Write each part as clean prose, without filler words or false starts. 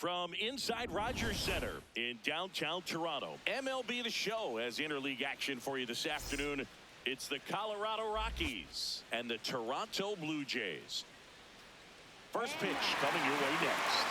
From inside Rogers Center in downtown Toronto, MLB The Show has interleague action for you this afternoon. It's the Colorado Rockies and the Toronto Blue Jays. First pitch coming your way next.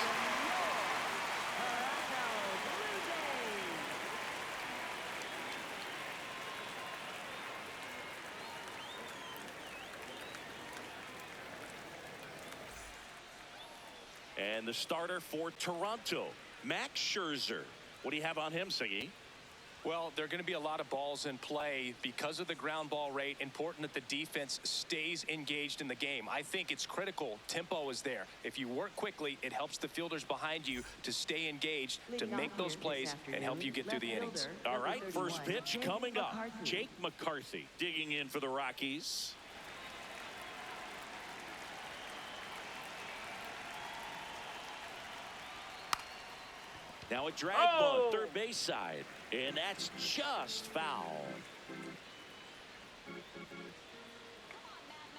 And the starter for Toronto, Max Scherzer. What do you have on him, Siggy? Well, there are going to be a lot of balls in play because of the ground ball rate. Important that the defense stays engaged in the game. I think it's critical. Tempo is there. If you work quickly, it helps the fielders behind you to stay engaged, to make those plays and help you get through the innings. All right, first pitch coming up. Jake McCarthy digging in for the Rockies. Now a drag bunt, third base side, and that's just foul.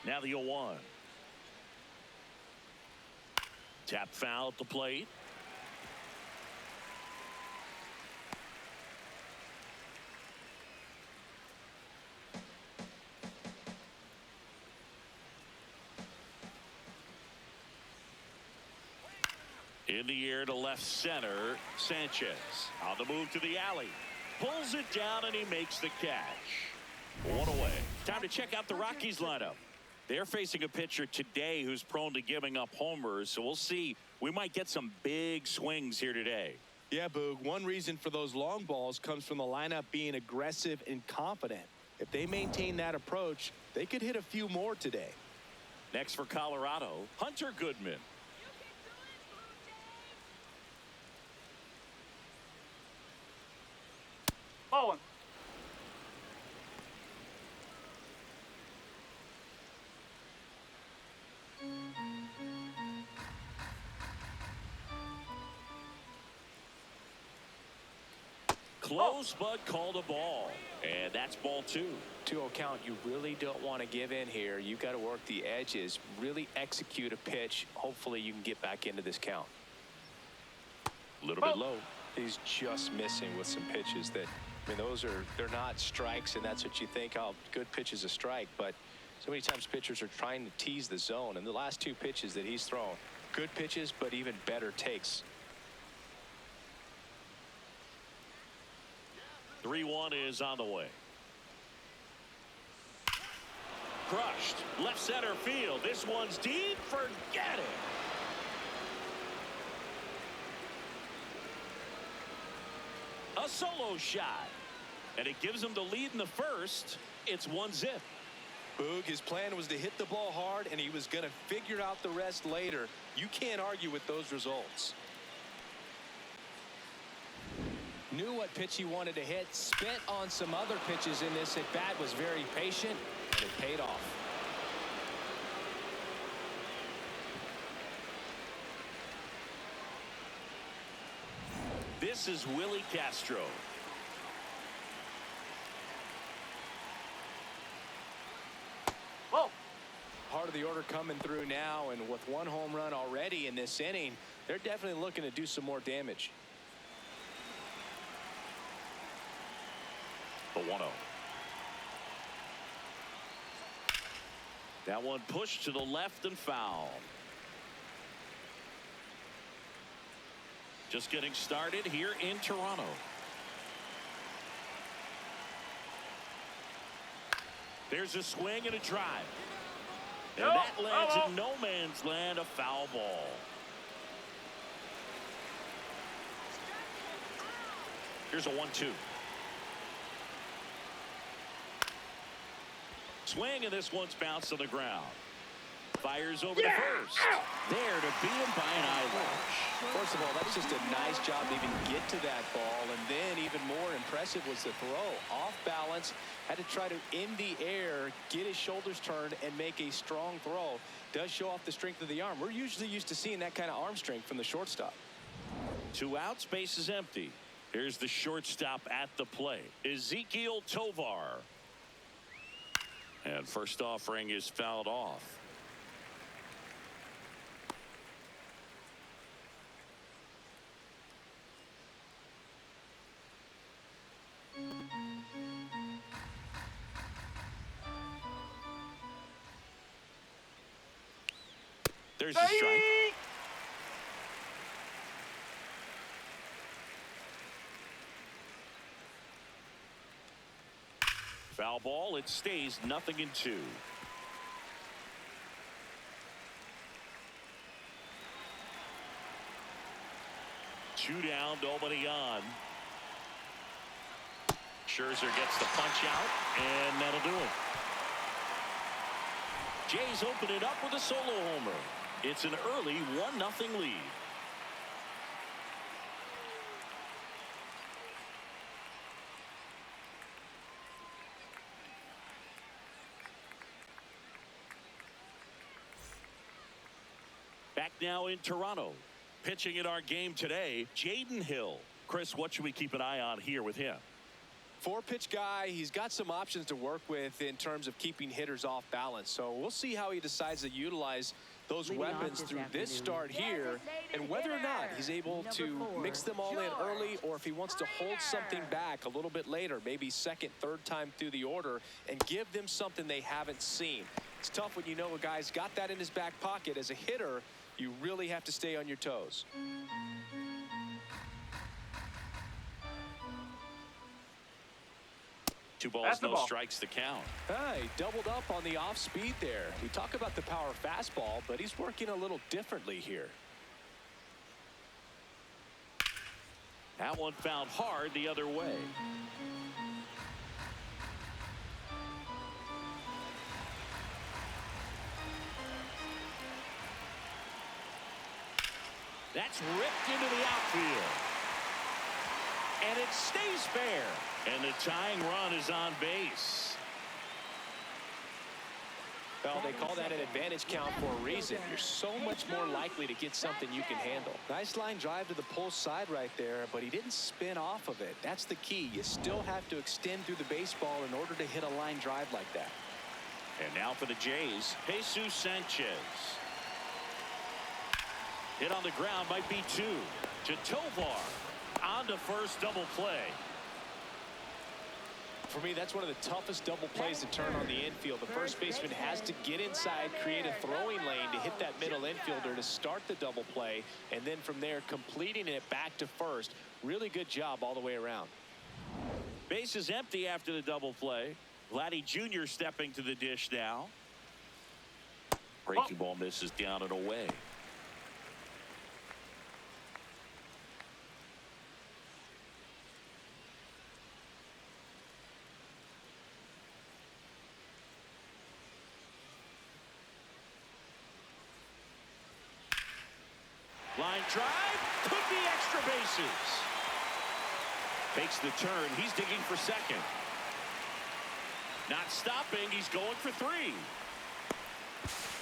Now the 0-1. Tap foul at the plate. In the air to left center, Sanchez on the move to the alley. Pulls it down and he makes the catch. One away. Time to check out the Rockies lineup. They're facing a pitcher today who's prone to giving up homers, so we'll see. We might get some big swings here today. Yeah, Boog. One reason for those long balls comes from the lineup being aggressive and confident. If they maintain that approach, they could hit a few more today. Next for Colorado, Hunter Goodman. Bowling. Close, but called a ball. And that's ball 2. 2-0 count. You really don't want to give in here. You've got to work the edges, really execute a pitch. Hopefully you can get back into this count. A little bit low. He's just missing with some pitches that, I mean, they're not strikes, and that's what you think, oh, good pitch is a strike. But so many times pitchers are trying to tease the zone, and the last 2 pitches that he's thrown, good pitches, but even better takes. 3-1 is on the way. Crushed. Left center field. This one's deep. Forget it. A solo shot. And it gives him the lead in the first. It's 1-0. Boog, his plan was to hit the ball hard, and he was going to figure out the rest later. You can't argue with those results. Knew what pitch he wanted to hit, spent on some other pitches in this at bat, was very patient, and it paid off. This is Willie Castro. Whoa. Heart of the order coming through now, and with 1 home run already in this inning, they're definitely looking to do some more damage. The 1-0. That one pushed to the left and foul. Just getting started here in Toronto. There's a swing and a drive. And that lands in no man's land, a foul ball. Here's a 1-2. Swing, and this one's bounced on the ground. Fires over to first. There to beat him by an eyelash. First of all, that's just a nice job to even get to that ball, and then even more impressive was the throw. Off balance, had to try to, in the air, get his shoulders turned and make a strong throw. Does show off the strength of the arm. We're usually used to seeing that kind of arm strength from the shortstop. 2 outs, base is empty. Here's the shortstop at the plate, Ezekiel Tovar. And first offering is fouled off. There's the strike. Foul ball. It stays 0-2. Two down, nobody on. Scherzer gets the punch out, and that'll do it. Jays open it up with a solo homer. It's an early 1-0 lead. Back now in Toronto. Pitching in our game today, Jaden Hill. Chris, what should we keep an eye on here with him? Four-pitch guy. He's got some options to work with in terms of keeping hitters off balance. So we'll see how he decides to utilize those weapons through this start here, and whether or not he's able to mix them all in early, or if he wants to hold something back a little bit later, maybe second, third time through the order, and give them something they haven't seen. It's tough when you know a guy's got that in his back pocket. As a hitter, you really have to stay on your toes. Two balls, no strikes to count. He doubled up on the off speed there. We talk about the power fastball, but he's working a little differently here. That one found hard the other way. That's ripped into the outfield. And it stays fair. And the tying run is on base. Well, they call that an advantage count for a reason. You're so much more likely to get something you can handle. Nice line drive to the pull side right there, but he didn't spin off of it. That's the key. You still have to extend through the baseball in order to hit a line drive like that. And now for the Jays, Jesus Sanchez. Hit on the ground might be two. To Tovar. On to first, double play. For me, that's one of the toughest double plays to turn on the infield. The first baseman has to get inside, create a throwing lane to hit that middle infielder to start the double play, and then from there completing it back to first. Really good job all the way around. Base is empty after the double play. Vladdy Jr. stepping to the dish now. Breaking ball misses down and away. Line drive, could be extra bases. Takes the turn, he's digging for second. Not stopping, he's going for three.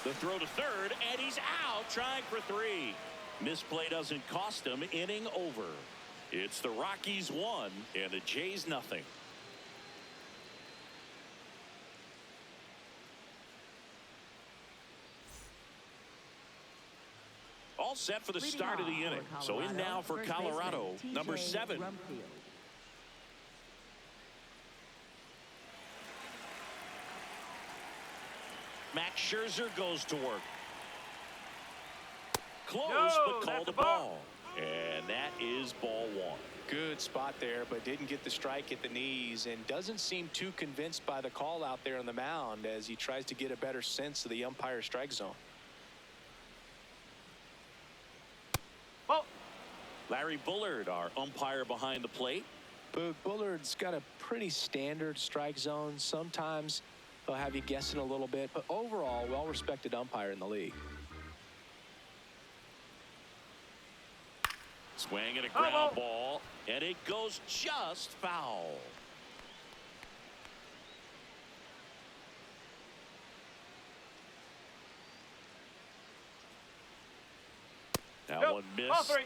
The throw to third, and he's out trying for three. Misplay doesn't cost him, inning over. It's the Rockies 1 and the Jays nothing. All set for the start of the inning. So in now for Colorado, number 7. Max Scherzer goes to work. Close, but called the ball. And that is ball 1. Good spot there, but didn't get the strike at the knees, and doesn't seem too convinced by the call out there on the mound as he tries to get a better sense of the umpire strike zone. Larry Bullard, our umpire behind the plate. Bullard's got a pretty standard strike zone. Sometimes they'll have you guessing a little bit, but overall, well-respected umpire in the league. Swing and a ground ball, and it goes just foul. That one missed.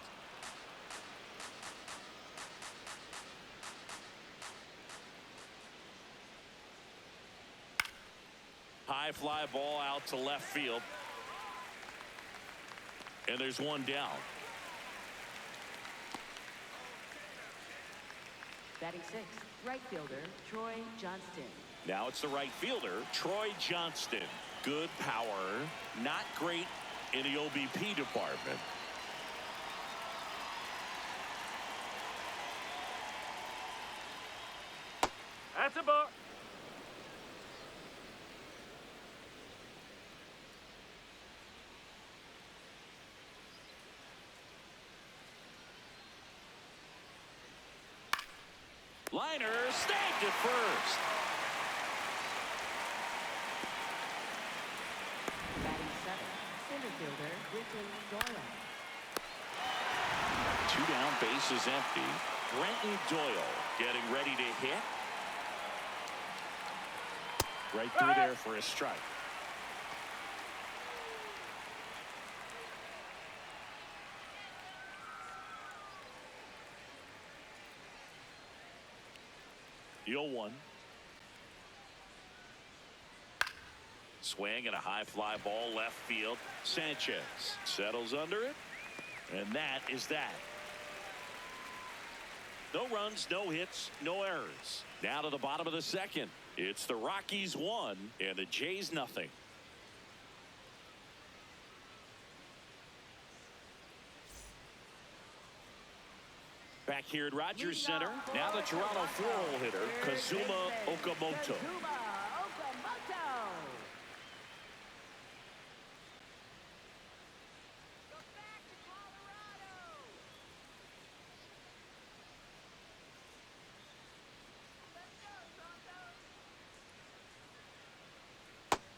High fly ball out to left field. And there's one down. Batting 6, right fielder, Troy Johnston. Now it's the right fielder, Troy Johnston. Good power, not great in the OBP department. That's a ball. Liner snagged at first. Batting seventh, center fielder Doyle. 2 down, bases empty. Brenton Doyle getting ready to hit. Right through there for a strike. The 0-1. Swing and a high fly ball left field. Sanchez settles under it. And that is that. No runs, no hits, no errors. Now to the bottom of the second. It's the Rockies 1 and the Jays nothing. Back here at Rogers Center. Now the Toronto 4-hole hitter, Kazuma Okamoto.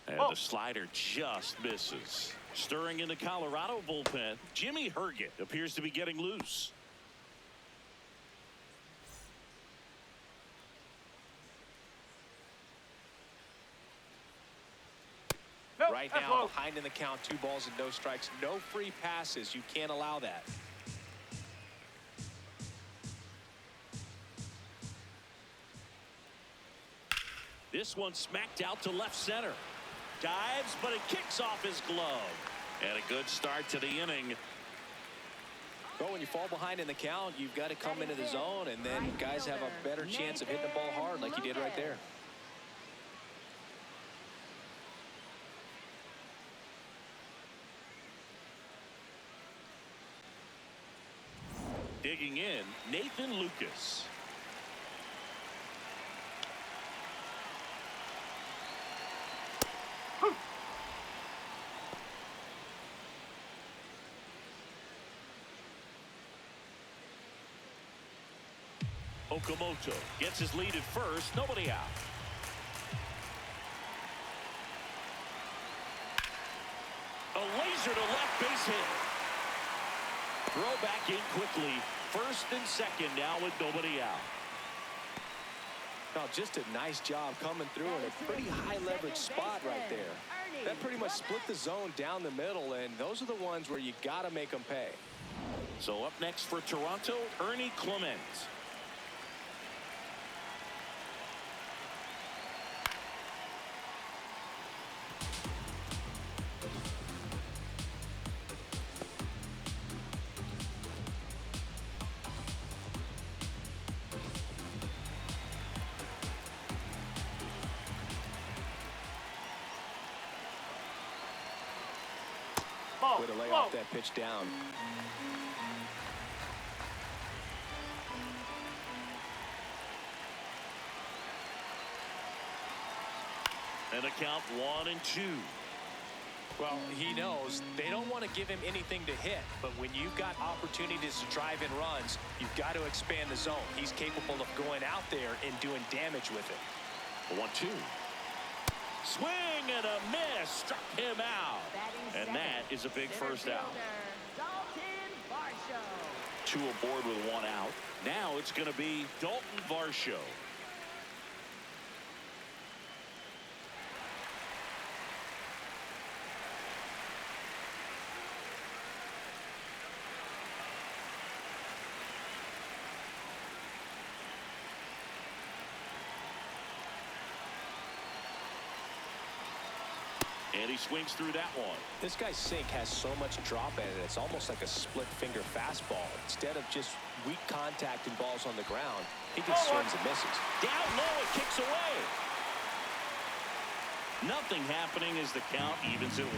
And the slider just misses. Stirring in the Colorado bullpen, Jimmy Herget appears to be getting loose. Right now, behind in the count, 2 balls and no strikes, no free passes. You can't allow that. This one smacked out to left center. Dives, but it kicks off his glove. And a good start to the inning. Well, when you fall behind in the count, you've got to come into the zone, and then guys have a better chance of hitting the ball hard like you did right there. Digging in, Nathan Lucas. Okamoto gets his lead at first, nobody out. A laser to left base hit. Throw back in quickly. First and second now with nobody out. Now, just a nice job coming through in a pretty high leverage spot right there. That pretty much split the zone down the middle, and those are the ones where you got to make them pay. So up next for Toronto, Ernie Clement. Way to lay off that pitch down. And a count 1-2. Well, he knows they don't want to give him anything to hit, but when you've got opportunities to drive in runs, you've got to expand the zone. He's capable of going out there and doing damage with it. 1-2. Swing and a miss, struck him out. And that is a big first out. 2 aboard with 1 out. Now it's going to be Dalton Varsho. And he swings through that one. This guy's sink has so much drop in it, it's almost like a split finger fastball. Instead of just weak contact and balls on the ground, he just swings and misses. Down low, it kicks away. Nothing happening as the count evens at 1.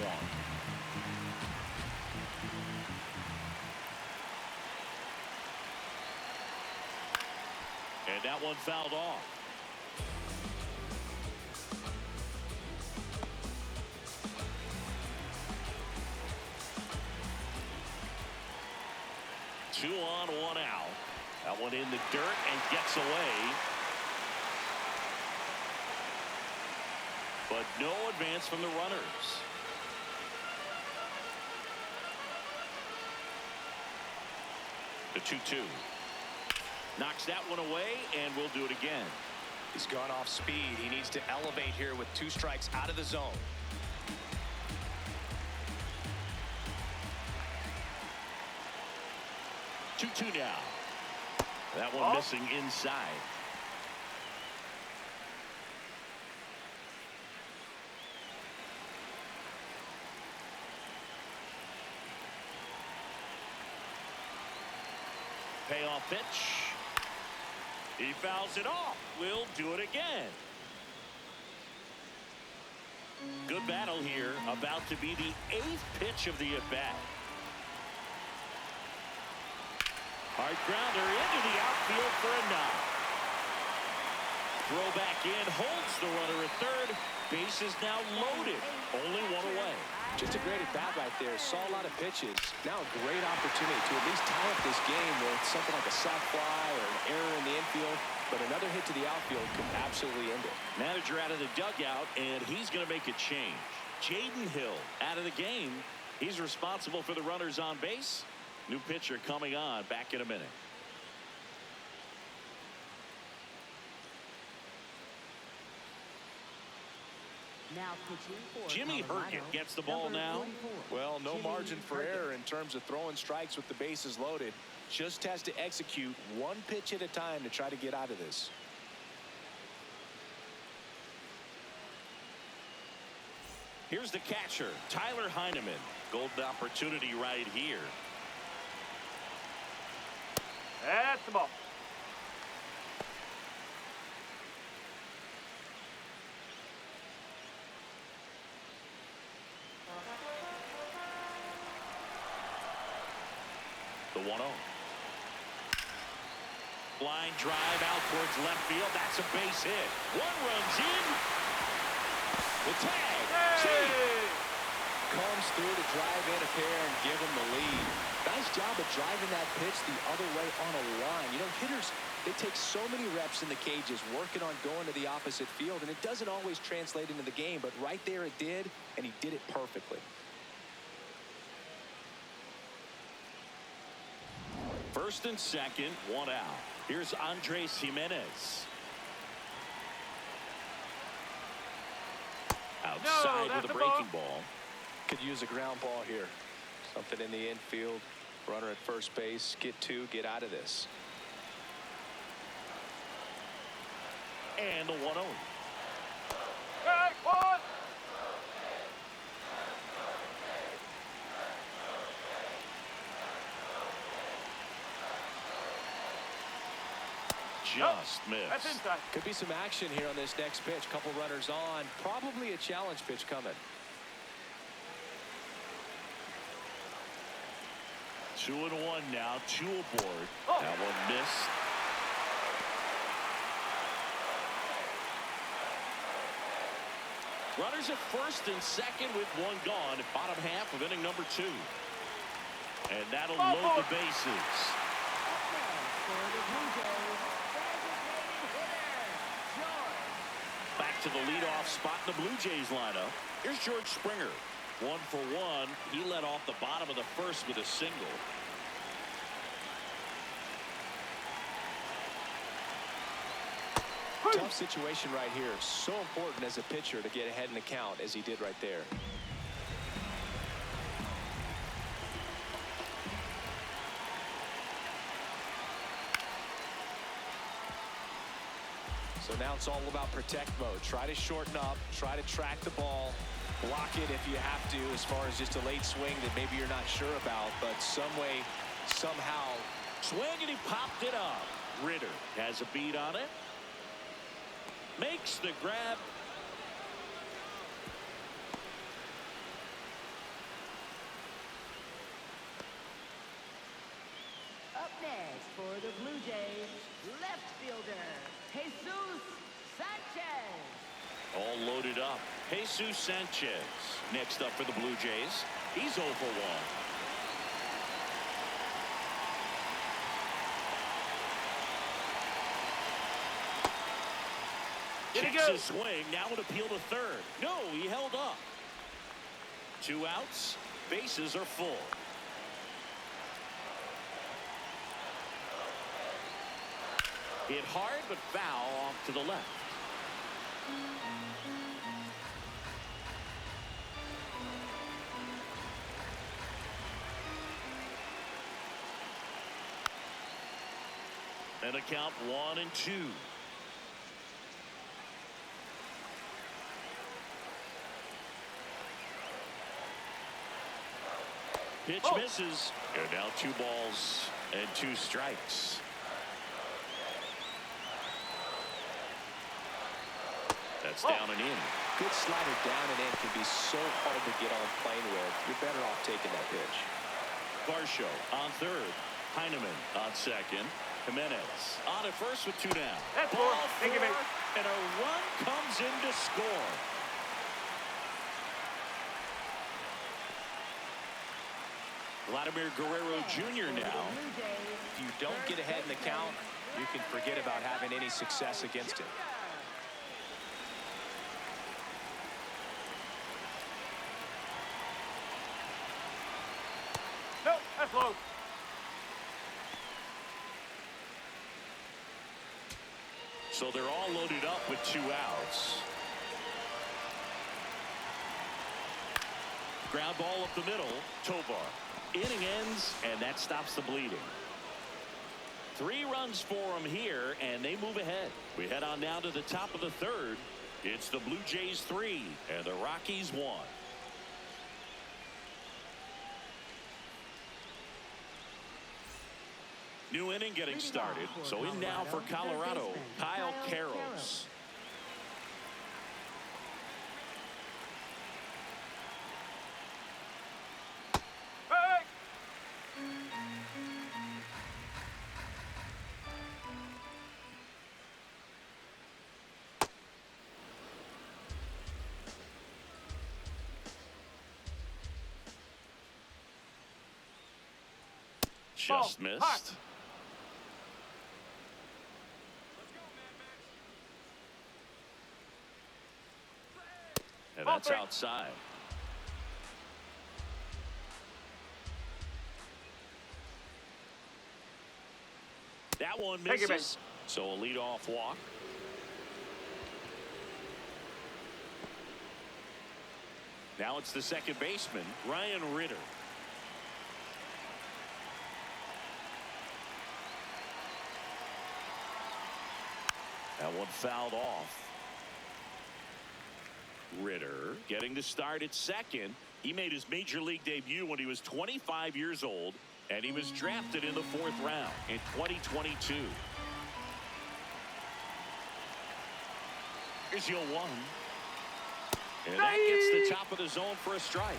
And that one fouled off. Two on, one out. That one in the dirt and gets away. But no advance from the runners. The 2-2. Knocks that one away, and we'll do it again. He's gone off speed. He needs to elevate here with 2 strikes out of the zone. 2-2 now. That one missing inside. Payoff pitch. He fouls it off. We'll do it again. Good battle here. About to be the 8th pitch of the at-bat. Hard grounder into the outfield for a knock. Throw back in, holds the runner at third. Base is now loaded. Only one away. Just a great at-bat right there. Saw a lot of pitches. Now a great opportunity to at least tie up this game with something like a sac fly or an error in the infield. But another hit to the outfield could absolutely end it. Manager out of the dugout, and he's going to make a change. Jaden Hill out of the game. He's responsible for the runners on base. New pitcher coming on. Back in a minute. Now pitching for Jimmy Colorado, Herget gets the ball number now. 44, Well, no Jimmy margin for Herget. error in terms of throwing strikes with the bases loaded. Just has to execute one pitch at a time to try to get out of this. Here's the catcher, Tyler Heineman. Golden opportunity right here. That's the ball. The 1-0. Line drive out towards left field. That's a base hit. One runs in. The tag. Hey! Comes through to drive in a pair and give him the lead. Nice job of driving that pitch the other way on a line. You know, hitters, they take so many reps in the cages working on going to the opposite field, and it doesn't always translate into the game, but right there it did, and he did it perfectly. First and second, one out. Here's Andres Jimenez. Outside with a breaking ball. Could use a ground ball here. Something in the infield. Runner at first base. Get 2, get out of this. And the 1-0. Hey, one! Just That's missed. inside. Could be some action here on this next pitch. Couple runners on. Probably a challenge pitch coming. 2-1 now. 2 aboard. That one missed. Runners at first and second with one gone. Bottom half of inning number 2. And that'll load the bases. For the Blue Jays, designated hitter, George. Back to the leadoff spot in the Blue Jays lineup. Here's George Springer. 1 for 1. He led off the bottom of the first with a single. Tough situation right here. So important as a pitcher to get ahead in the count as he did right there. So now it's all about protect mode. Try to shorten up, try to track the ball, block it if you have to, as far as just a late swing that maybe you're not sure about, but some way, somehow. Swing, and he popped it up. Ritter has a beat on it. Makes the grab. Up next For the Blue Jays, left fielder, Jesus Sanchez. All loaded up. Jesus Sanchez next up for the Blue Jays. He's 0 for 1. Checks his swing. Now would appeal to third. No, he held up. 2 outs. Bases are full. Hit hard but foul off to the left. And a count 1-2. Pitch misses. And now 2 balls and 2 strikes. That's down and in. Good slider down and in can be so hard to get on plane with. You're better off taking that pitch. Varsho on third. Heineman on second. Jimenez on at first with 2 down. That's Ball 4, Thank you, mate. and a run comes in to score. Vladimir Guerrero Jr. now. If you don't get ahead in the count, you can forget about having any success against it. No, that's low. So they're all loaded up with 2 outs. Ground ball up the middle. Tovar. Inning ends, and that stops the bleeding. 3 runs for them here, and they move ahead. We head on down to the top of the third. It's the Blue Jays 3 and the Rockies 1. New inning getting started. So in now for Colorado, Kyle Karros. Hey! Just Ball. missed. Hot. And Ball that's 3. outside. That one Thank you, mate. misses. So a leadoff walk. Now it's the second baseman, Ryan Ritter. That one fouled off. Ritter getting the start at second. He made his major league debut when he was 25 years old, and he was drafted in the 4th round in 2022. Here's your 1. And that gets the top of the zone for a strike.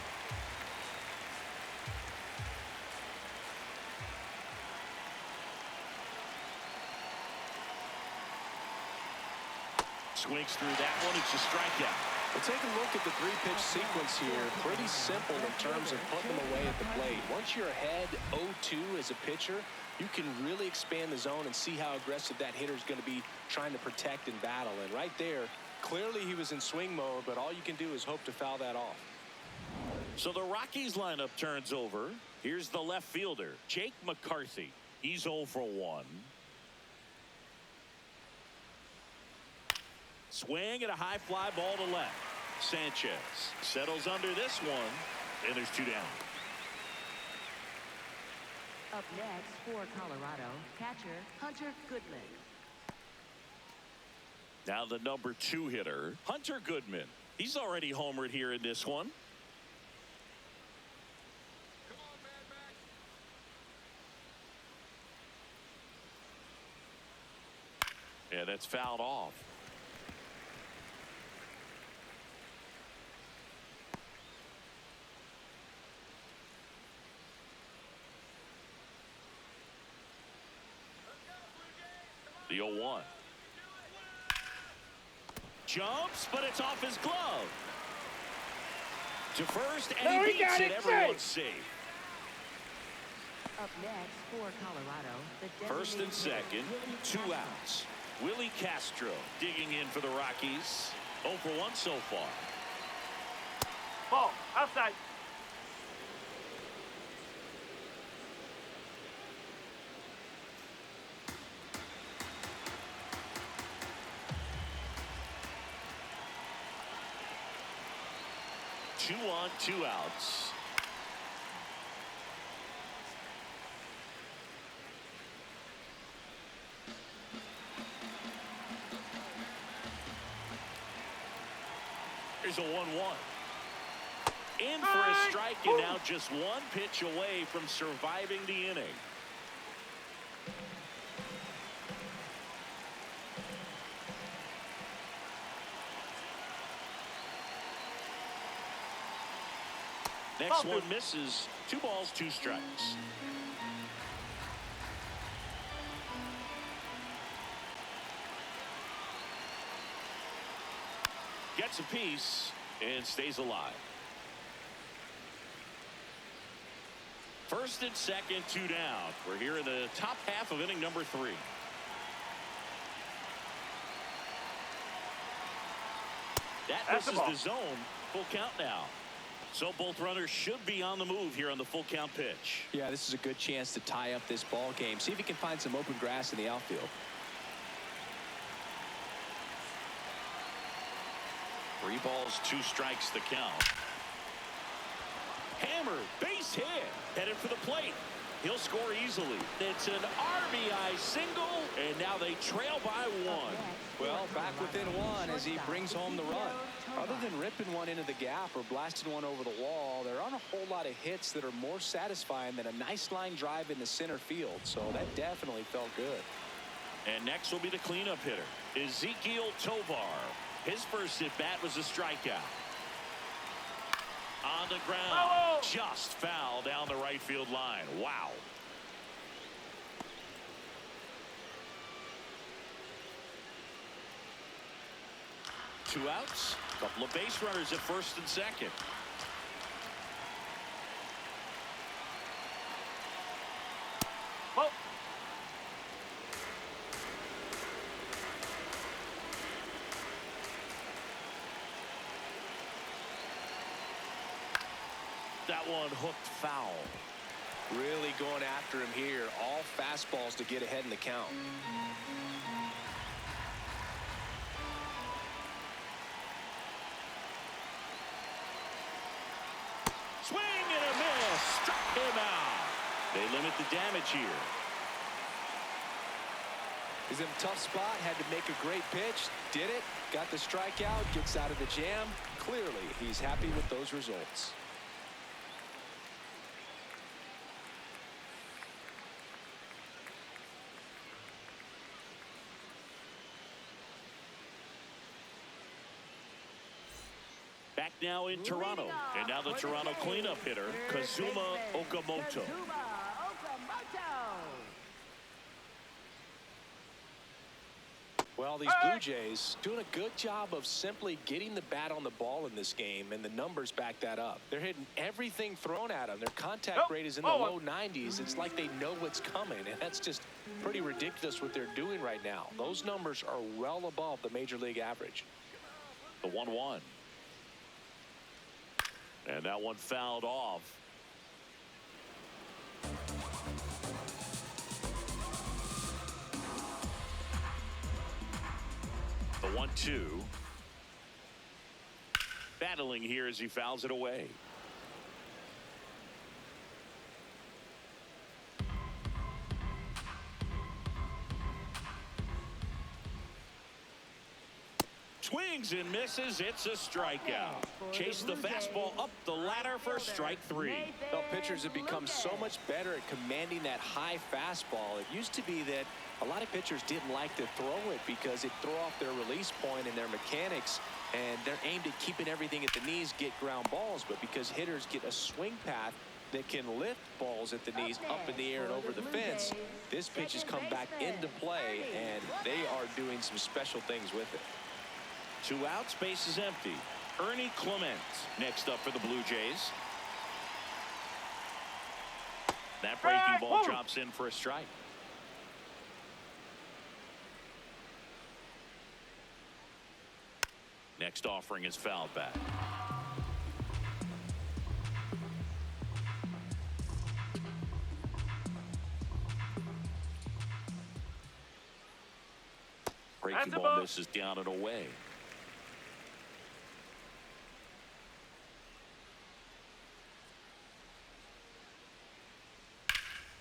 Swings through that one. It's a strikeout. Well, take a look at the 3-pitch sequence here. Pretty simple in terms of putting them away at the plate. Once you're ahead 0-2 as a pitcher, you can really expand the zone and see how aggressive that hitter is going to be trying to protect and battle. And right there, clearly he was in swing mode, but all you can do is hope to foul that off. So the Rockies lineup turns over. Here's the left fielder, Jake McCarthy. He's 0 for 1. Swing and a high fly ball to left. Sanchez settles under this one, and there's 2 down. Up next for Colorado, catcher Hunter Goodman. Now the number 2 hitter, Hunter Goodman. He's already homered here in this one. And that's fouled off. 0-1. Jumps, but it's off his glove. To first, and he beats it. Everyone's safe. Up next for Colorado, the First and designated second, Willie 2 Castro. outs. Willie Castro digging in for the Rockies. 0 for 1 so far. Ball. Outside. Two on, 2 outs. Here's a 1-1. In for a strike, and now just 1 pitch away from surviving the inning. Next one misses. 2 balls, 2 strikes. Gets a piece and stays alive. First and second, 2 down. We're here in the top half of inning number 3. That That's the misses ball. the zone. Full count now. So both runners should be on the move here on the full count pitch. Yeah, this is a good chance to tie up this ball game. See if he can find some open grass in the outfield. 3 balls, 2 strikes the count. Hammer, base hit, headed for the plate. He'll score easily. It's an RBI single, and now they trail by 1. Well, back within 1 as he brings home the run. Other than ripping one into the gap or blasting one over the wall, there aren't a whole lot of hits that are more satisfying than a nice line drive in the center field. So that definitely felt good. And next will be the cleanup hitter, Ezekiel Tovar. His first at bat was a strikeout. On the ground, Oh! just foul down the right field line. Wow. Two outs, couple of base runners at first and second. Ball. That one hooked foul. Really going after him here. All fastballs to get ahead in the count. Swing and a miss. Struck him out. They limit the damage here. He's in a tough spot. Had to make a great pitch. Did it. Got the strikeout. Gets out of the jam. Clearly, he's happy with those results. Back now in Toronto, and now the Toronto cleanup hitter, Kazuma Okamoto. Well, these Blue Jays doing a good job of simply getting the bat on the ball in this game, and the numbers back that up. They're hitting everything thrown at them. Their contact rate is in the low 90s. It's like they know what's coming, and that's just pretty ridiculous what they're doing right now. Those numbers are well above the major league average. The 1-1. And that one fouled off. The 1-2. Battling here as he fouls it away. Swings and misses. It's a strikeout. Chase the fastball up the ladder for strike 3. Well, pitchers have become so much better at commanding that high fastball. It used to be that a lot of pitchers didn't like to throw it because it threw off their release point and their mechanics, and they're aimed at keeping everything at the knees, get ground balls. But because hitters get a swing path that can lift balls at the knees up in the air and over the fence. This pitch has come back into play, and they are doing some special things with it. 2 outs, base is empty. Ernie Clement next up for the Blue Jays. That breaking ball drops in for a strike. Next offering is fouled back. Breaking ball misses down and away.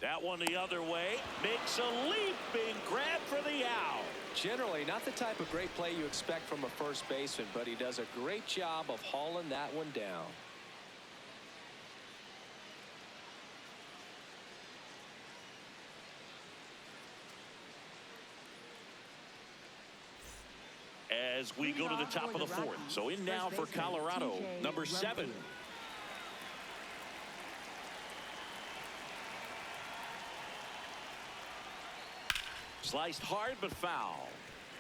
That one the other way. Makes a leaping grab for the out. Generally not the type of great play you expect from a first baseman, but he does a great job of hauling that one down. As we go to the top of the 4th. So in now for Colorado, number 7. Sliced hard but foul.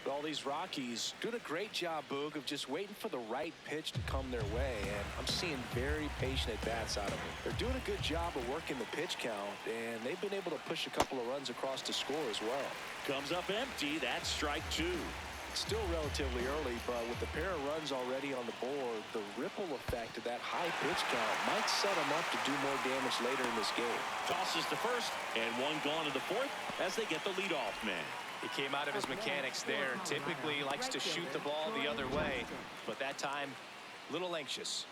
All these Rockies doing a great job, Boog, of just waiting for the right pitch to come their way, and I'm seeing very patient at-bats out of them. They're doing a good job of working the pitch count, and they've been able to push a couple of runs across to score as well. Comes up empty. That's strike 2. It's still relatively early, but with a pair of runs already on the board, the ripple effect of that high pitch count might set them up to do more damage later in this game. Tosses to first, and one gone to the 4th as they get the leadoff man. He came out of his mechanics there. Typically likes to shoot the ball the other way, but that time, a little anxious.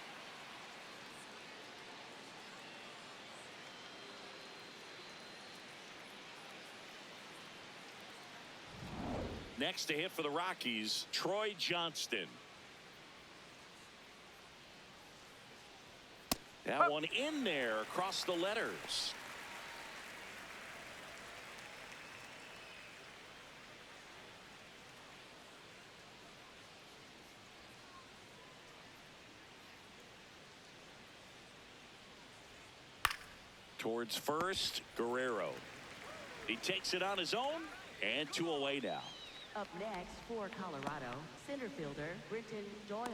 Next to hit for the Rockies, Troy Johnston. That one in there across the letters. Towards first, Guerrero. He takes it on his own, and 2 away now. Up next for Colorado, center fielder Brenton Doyle.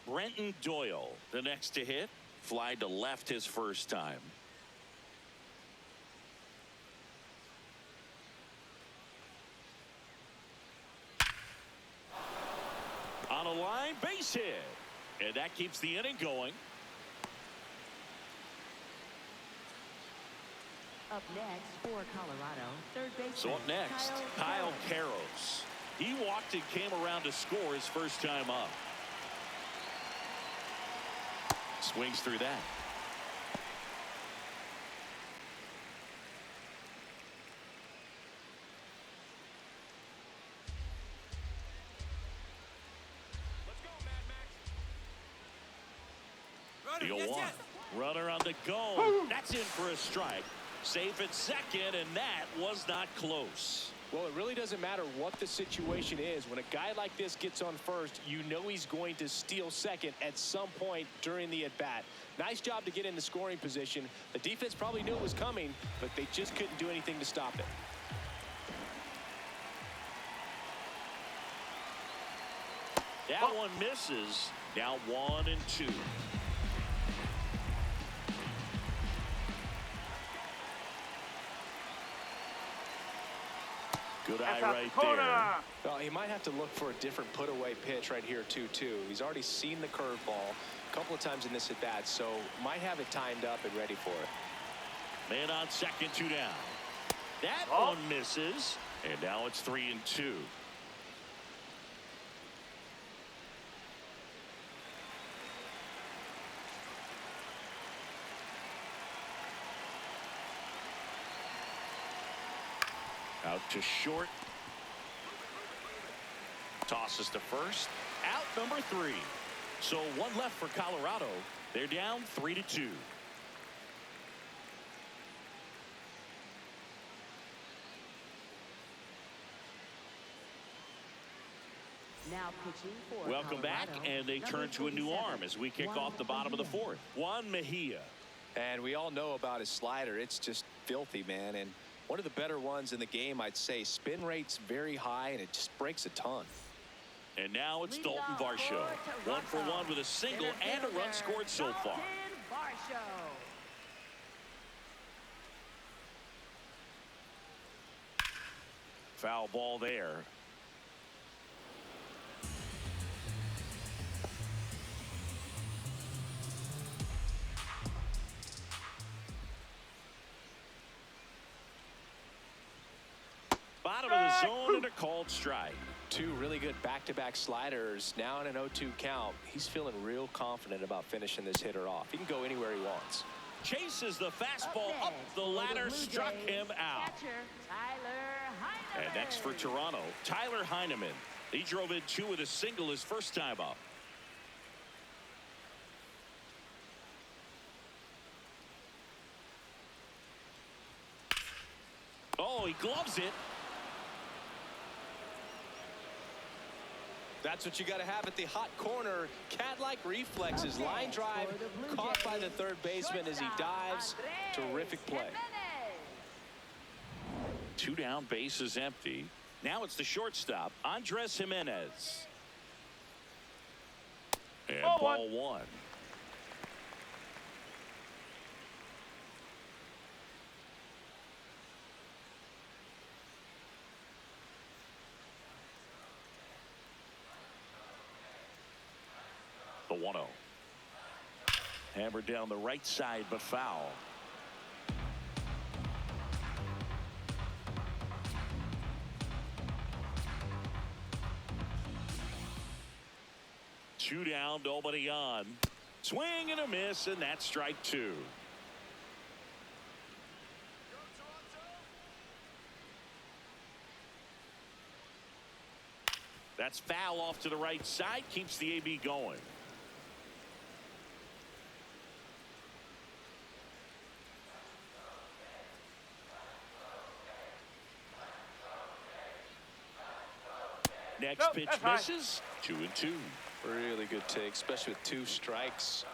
Brenton Doyle, the next to hit. Fly to left his first time. On a line, base hit. And that keeps the inning going. Up next for Colorado, third baseman. So up next, Kyle Karros. He walked and came around to score his first time up. Swings through that. Runner, Deal yes, 1. yes. Runner on the go. That's in for a strike. Safe at second, and that was not close. Well, it really doesn't matter what the situation is. When a guy like this gets on first, you know he's going to steal second at some point during the at-bat. Nice job to get into scoring position. The defense probably knew it was coming, but they just couldn't do anything to stop it. That one misses. Now 1 and 2. Good eye right there. Well, he might have to look for a different put-away pitch right here, too. He's already seen the curveball a couple of times in this at-bat, so might have it timed up and ready for it. Man on second, 2 down. That one misses, and now it's 3 and 2. Out to short. Tosses to first. Out number 3. So 1 left for Colorado. They're down 3-2. Now pitching for Welcome back, Colorado, and they number turn to a new 27, arm as we kick Juan off the bottom of the Mejia. fourth. Juan Mejia. And we all know about his slider. It's just filthy, man. And one of the better ones in the game, I'd say. Spin rate's very high, and it just breaks a ton. And now it's Leading Dalton off Varsho. for 1 for 1 with a single Center and a run fielder, scored so far. Dalton Varsho. Foul ball there. Bottom of the zone and a called strike. Two really good back-to-back sliders. Now in an 0-2 count. He's feeling real confident about finishing this hitter off. He can go anywhere he wants. Chases the fastball up the ladder, struck him out. Catcher, Tyler Heineman. And next for Toronto, Tyler Heineman. He drove in 2 with a single his first time up. Oh, he gloves it. That's what you got to have at the hot corner. Cat-like reflexes. Line drive caught by the third baseman as he dives. Terrific play. 2 down, base is empty. Now it's the shortstop, Andres Jimenez. And ball 1. The 1-0. Hammered down the right side, but foul. Two down, nobody on. Swing and a miss, and that's strike 2. That's foul off to the right side, keeps the AB going. Next pitch misses. 2-2. Really good take, especially with 2 strikes.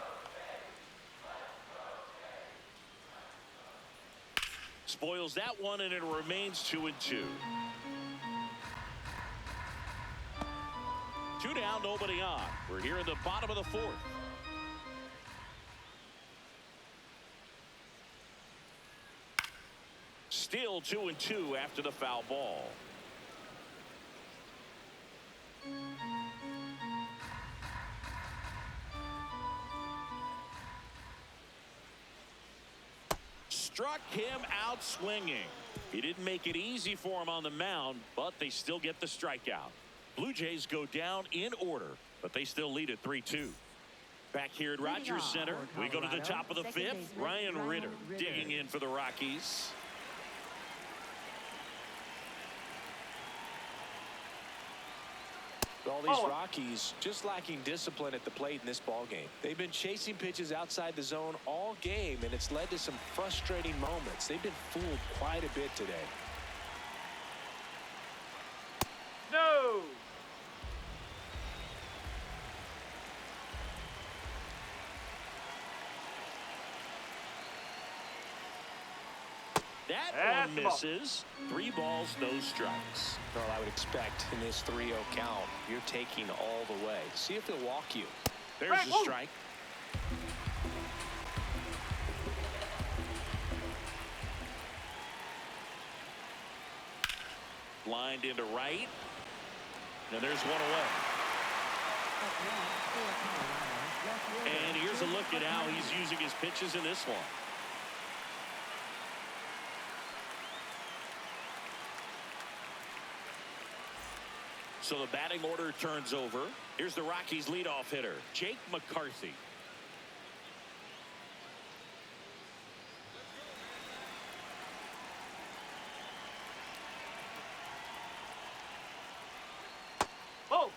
Spoils that one, and it remains 2-2. 2 down, nobody on. We're here in the bottom of the 4th. Still 2-2 after the foul ball. Struck him out swinging. He didn't make it easy for him on the mound, but they still get the strikeout. Blue Jays go down in order, but they still lead at 3-2. Back here at Rogers Center, we go to the top of the 5th. Ryan Ritter digging in for the Rockies. All these Rockies just lacking discipline at the plate in this ball game. They've been chasing pitches outside the zone all game, and it's led to some frustrating moments. They've been fooled quite a bit today. No. That one misses. 3 balls, no strikes. Well, I would expect in this 3-0 count, you're taking all the way. See if he'll walk you. There's the strike. Lined into right. And there's one away. And here's a look at how he's using his pitches in this one. So the batting order turns over. Here's the Rockies leadoff hitter, Jake McCarthy. Oh.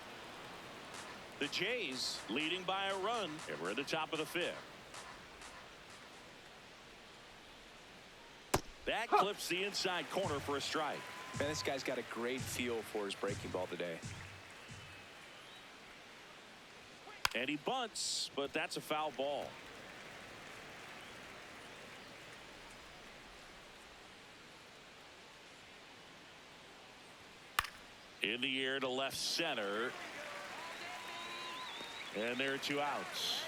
The Jays leading by a run, and we're at the top of the 5th. That clips the inside corner for a strike. Man, this guy's got a great feel for his breaking ball today. And he bunts, but that's a foul ball. In the air to left center. And there are 2 outs.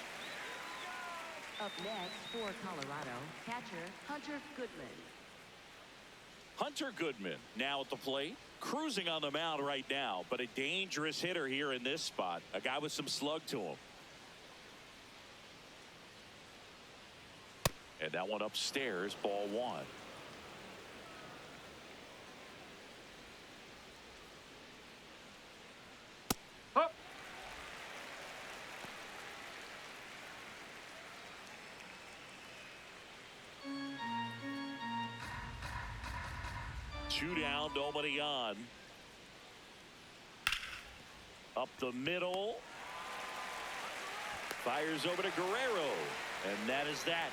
Up next for Colorado, catcher Hunter Goodman. Hunter Goodman now at the plate. Cruising on the mound right now, but a dangerous hitter here in this spot. A guy with some slug to him. And that one upstairs, ball 1. Up. Two down, nobody on. Up the middle. Fires over to Guerrero. And that is that.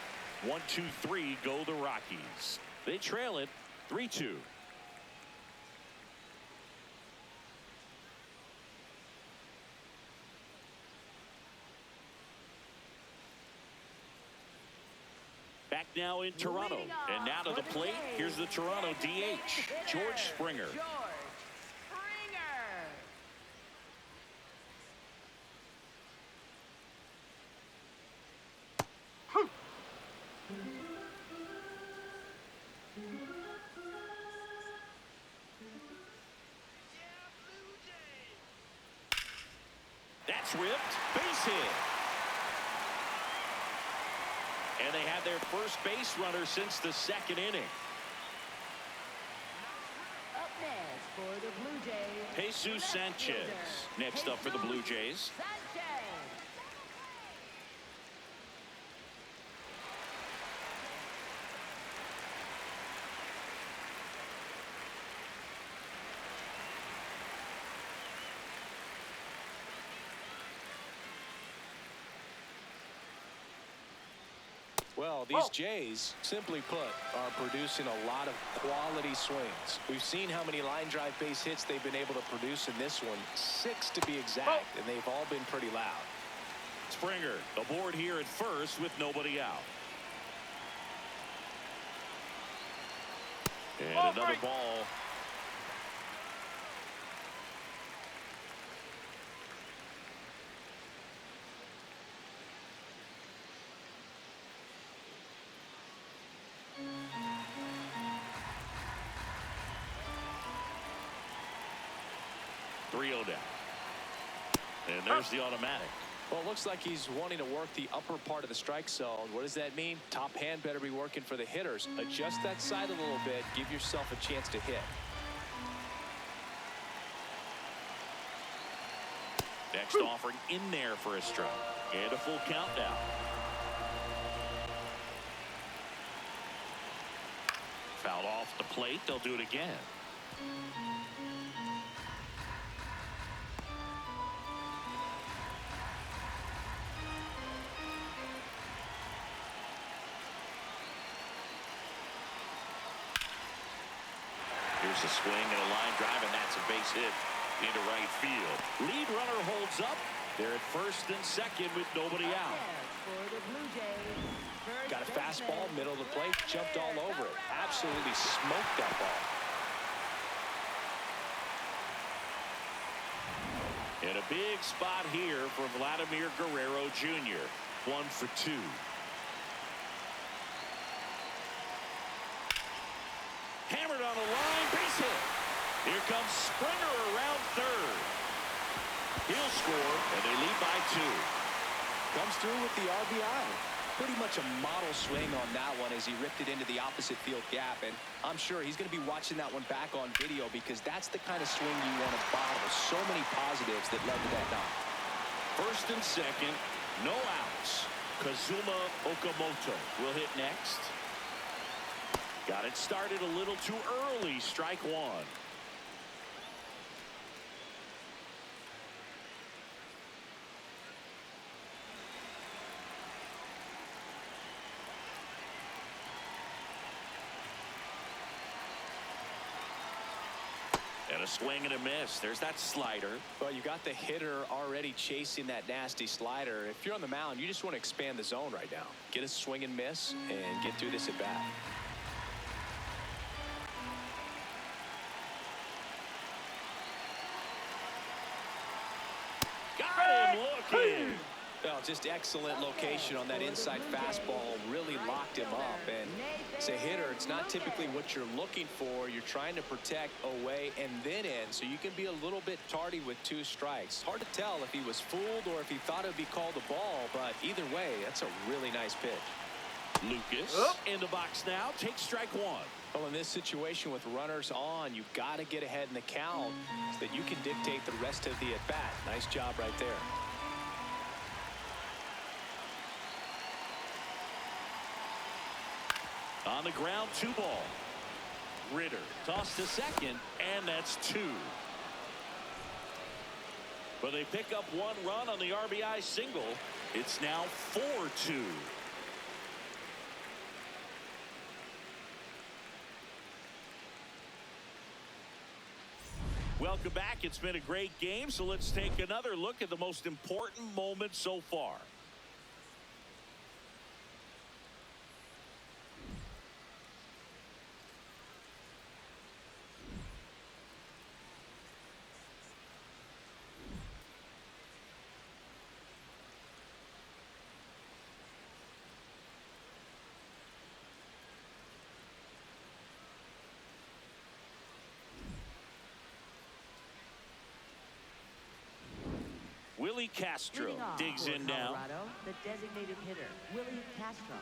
1-2-3 go the Rockies. They trail it 3-2. Back now in Toronto. And now to the plate. Here's the Toronto DH, George Springer. George Springer. That's ripped. Base hit. And they had their first base runner since the 2nd inning. Up next for the Blue Jays, Jesus left Sanchez fielder, next up for the Blue Jays. Sanchez. Well, these Jays, simply put, are producing a lot of quality swings. We've seen how many line drive base hits they've been able to produce in this one. 6 to be exact, and they've all been pretty loud. Springer aboard here at first with nobody out. And another ball. Three-0 down. And there's the automatic. Well, it looks like he's wanting to work the upper part of the strike zone. What does that mean? Top hand better be working for the hitters. Adjust that side a little bit. Give yourself a chance to hit. Next offering in there for a strike. And a full count now. Fouled off the plate. They'll do it again. Here's a swing and a line drive, and that's a base hit into right field. Lead runner holds up. They're at first and second with nobody out. For the Blue Jays, Got a fastball, middle of the plate, jumped all over it. Absolutely smoked that ball. And a big spot here for Vladimir Guerrero Jr. 1 for 2. Hammered on the line, base hit. Here comes Springer around third. He'll score, and they lead by 2. Comes through with the RBI. Pretty much a model swing on that one as he ripped it into the opposite field gap. And I'm sure he's going to be watching that one back on video because that's the kind of swing you want to bottle. So many positives that led to that knock. First and second, no outs. Kazuma Okamoto will hit next. Got it started a little too early. Strike 1. And And a swing and a miss. There's that slider. Well, you got the hitter already chasing that nasty slider. If you're on the mound, you just want to expand the zone right now. Get a swing and miss and get through this at bat. Got him looking. Well, just excellent location on that inside fastball. Really locked him up. And as a hitter, it's not typically what you're looking for. You're trying to protect away and then in, so you can be a little bit tardy with 2 strikes. Hard to tell if he was fooled or if he thought it would be called a ball, but either way, that's a really nice pitch. Lucas in the box now. Takes strike 1. Well, in this situation with runners on, you've got to get ahead in the count so that you can dictate the rest of the at-bat. Nice job right there. On the ground, 2 ball. Ritter tossed to second, and that's 2. But they pick up 1 run on the RBI single. It's now 4-2. Welcome back. It's been a great game, so let's take another look at the most important moment so far. Willie Castro digs in now. Colorado, the designated hitter, Willie Castro.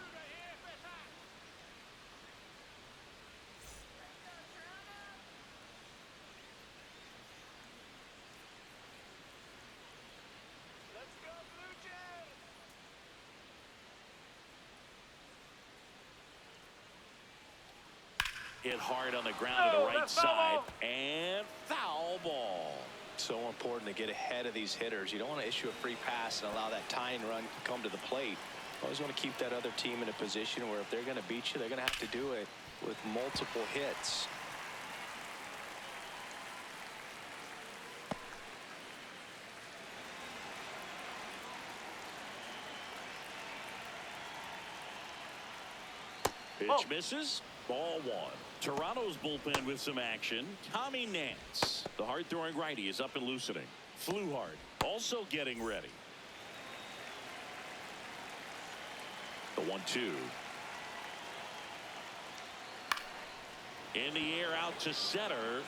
Hit hard on the ground to the right side, and foul ball. So important to get ahead of these hitters. You don't want to issue a free pass and allow that tying run to come to the plate. Always want to keep that other team in a position where if they're going to beat you, they're going to have to do it with multiple hits. Pitch misses. Ball 1. Toronto's bullpen with some action. Tommy Nance, the hard-throwing righty, is up and loosening. Fluhart also getting ready. The 1-2. In the air out to center.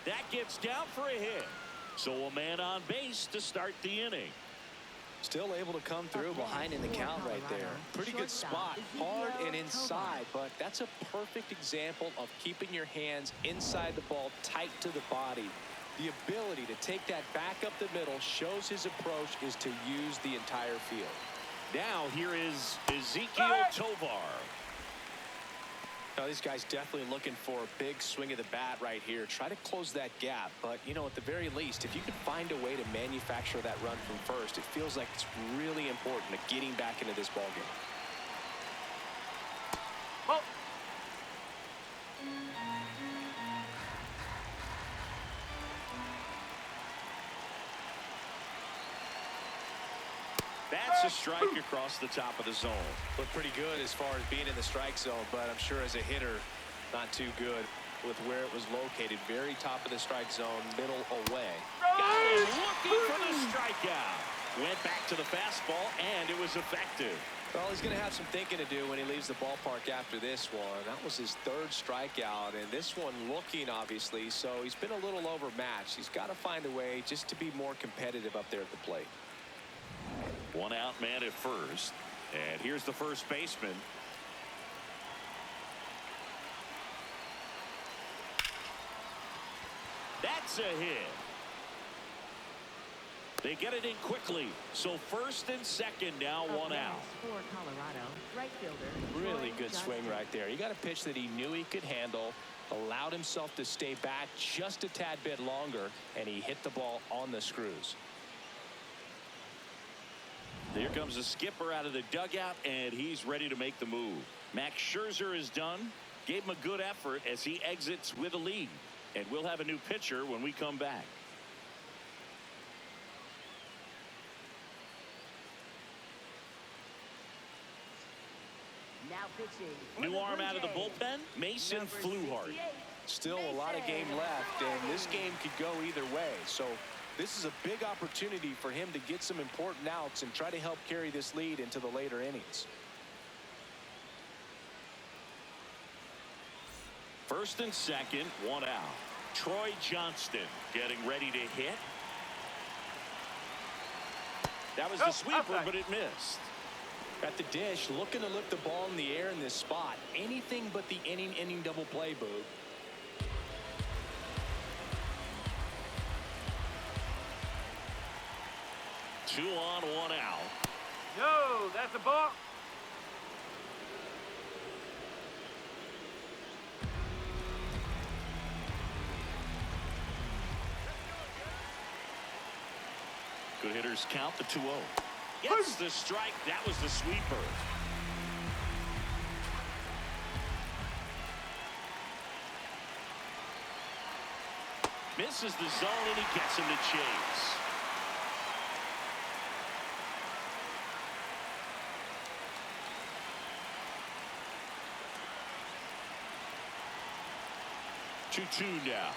That gets down for a hit. So a man on base to start the inning. Still able to come through behind in the count right there. Pretty good spot, hard and inside, but that's a perfect example of keeping your hands inside the ball, tight to the body. The ability to take that back up the middle shows his approach is to use the entire field. Now here is Ezekiel Tovar. Now, these guys definitely looking for a big swing of the bat right here. Try to close that gap, but you know, at the very least, if you can find a way to manufacture that run from first, it feels like it's really important to getting back into this ball game. Oh. That's a strike across the top of the zone. Looked pretty good as far as being in the strike zone, but I'm sure as a hitter, not too good with where it was located. Very top of the strike zone, middle away. Got him looking for the strikeout. Went back to the fastball, and it was effective. Well, he's going to have some thinking to do when he leaves the ballpark after this one. That was his 3rd strikeout, and this one looking, obviously, so he's been a little overmatched. He's got to find a way just to be more competitive up there at the plate. 1 out man at first, and here's the first baseman. That's a hit. They get it in quickly, so first and second now, 1 out. For Colorado, right fielder, Really good swing right there. He got a pitch that he knew he could handle, allowed himself to stay back just a tad bit longer, and he hit the ball on the screws. Here comes the skipper out of the dugout, and he's ready to make the move. Max Scherzer is done. Gave him a good effort as he exits with a lead. And we'll have a new pitcher when we come back. Now pitching. for New the arm Blue out of the Jays, bullpen, Mason number Fluharty. 68. Still a lot of game left, and this game could go either way. So this is a big opportunity for him to get some important outs and try to help carry this lead into the later innings. First and second, one out. Troy Johnston getting ready to hit. That was the sweeper, outside. but it missed. At the dish, looking to lift the ball in the air in this spot. Anything but the inning double play, Boo. Two on, one out. No, that's a ball. Good hitters count the 2-0. Gets the strike. That was the sweeper. Misses the zone, and he gets him to chase. Two now.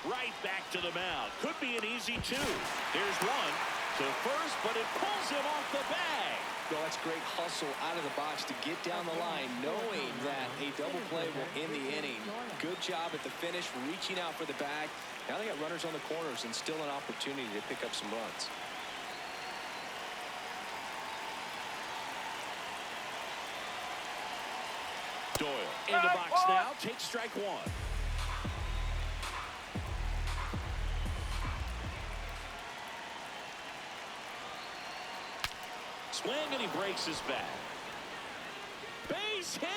Right back to the mound. Could be an easy two. There's one to first, but it pulls him off the bag. Well, that's great hustle out of the box to get down the line, knowing that a double play will end the inning. Good job at the finish, reaching out for the bag. Now they got runners on the corners and still an opportunity to pick up some runs. Doyle in the box now. Takes strike one. Swing, and he breaks his bat. Base hit.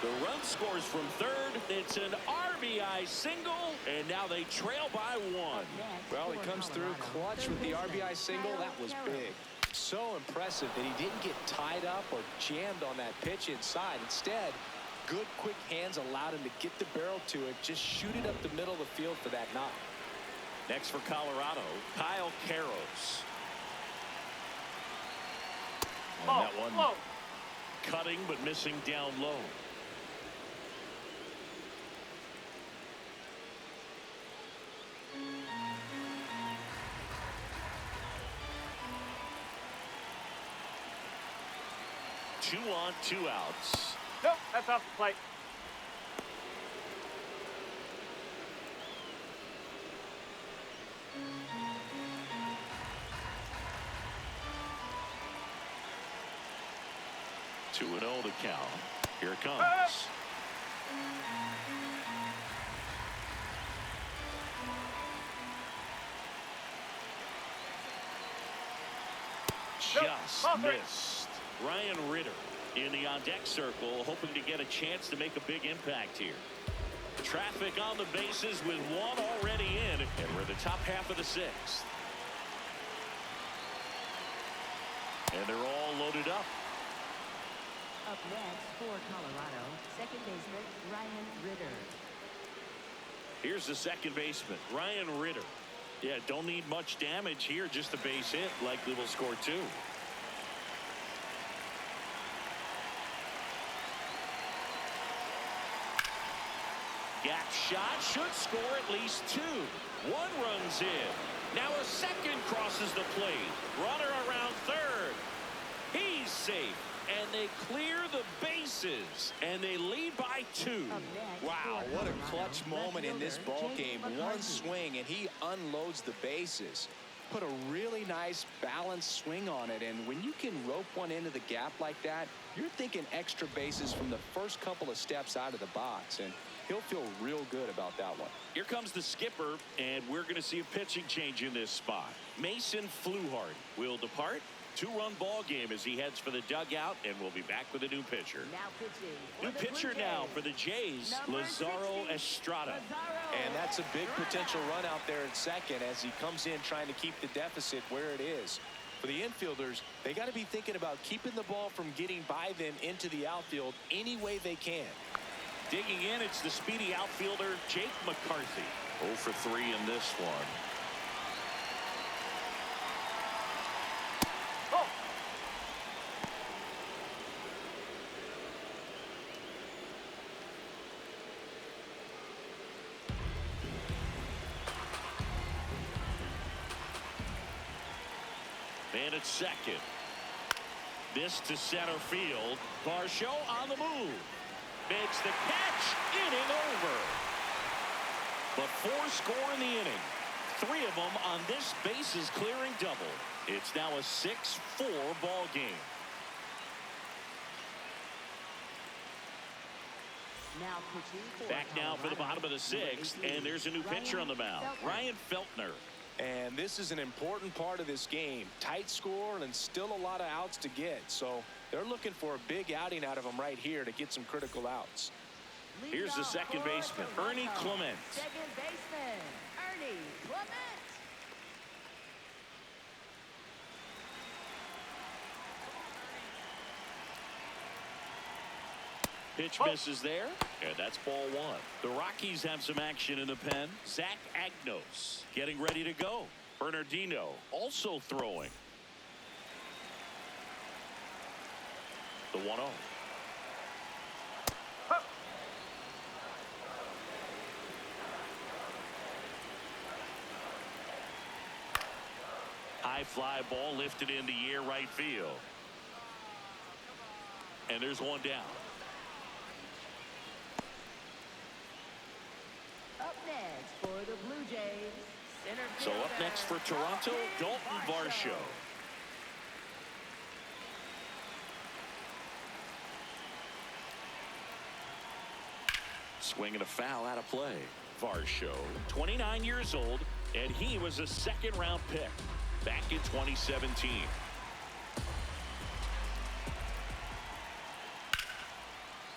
The run scores from third. It's an RBI single, and now they trail by one. Well, he comes through clutch with the RBI single. That was big. So impressive that he didn't get tied up or jammed on that pitch inside. Instead, good quick hands allowed him to get the barrel to it, just shoot it up the middle of the field for that knock. Next for Colorado, Kyle Karros. And that one cutting but missing down low. Two on, two outs. Nope, that's off the plate. Two and 0 the count. Here it comes. Just missed. Ryan Ritter in the on-deck circle, hoping to get a chance to make a big impact here. Traffic on the bases with one already in, and we're in the top half of the sixth. And they're all loaded up. Up next for Colorado, second baseman Ryan Ritter. Here's the second baseman, Ryan Ritter. Yeah, don't need much damage here, just a base hit. Likely will score two. Gap shot should score at least two. One runs in. Now a second crosses the plate. Runner around third. He's safe. And they clear the bases. And they lead by two. Wow, what a clutch moment in this ball game. One swing, and he unloads the bases. Put a really nice balanced swing on it, and when you can rope one into the gap like that, you're thinking extra bases from the first couple of steps out of the box, and he'll feel real good about that one. Here comes the skipper, and we're going to see a pitching change in this spot. Mason Fluharty will depart. Two-run ball game as he heads for the dugout, and we'll be back with a new pitcher. Now pitching. New pitcher now for the Jays, Lazaro Estrada. And that's a big potential run out there at second as he comes in trying to keep the deficit where it is. For the infielders, they got to be thinking about keeping the ball from getting by them into the outfield any way they can. Digging in, it's the speedy outfielder, Jake McCarthy. 0 for 3 in this one. Man at second. This to center field. Varsho on the move. Makes the catch. Inning over. But 4 score in the inning. 3 of them on this bases clearing double. It's now a 6-4 ball game. Now pitching for Back now for the bottom of the 6th, and there's a new pitcher on the mound, Ryan Feltner. And this is an important part of this game. Tight score and still a lot of outs to get. So they're looking for a big outing out of him right here to get some critical outs. Here's the second baseman, Ernie Clement. Second baseman, Ernie Clement. Pitch misses there, and that's ball 1. The Rockies have some action in the pen. Zach Agnos getting ready to go. Bernardino also throwing. The 1-0. High fly ball lifted into the air right field. And there's one down. Up next for the Blue Jays, center So up fielder, next for Toronto, Dalton Varsho. Swing and a foul out of play. Varsho, 29 years old, and he was a second-round pick back in 2017.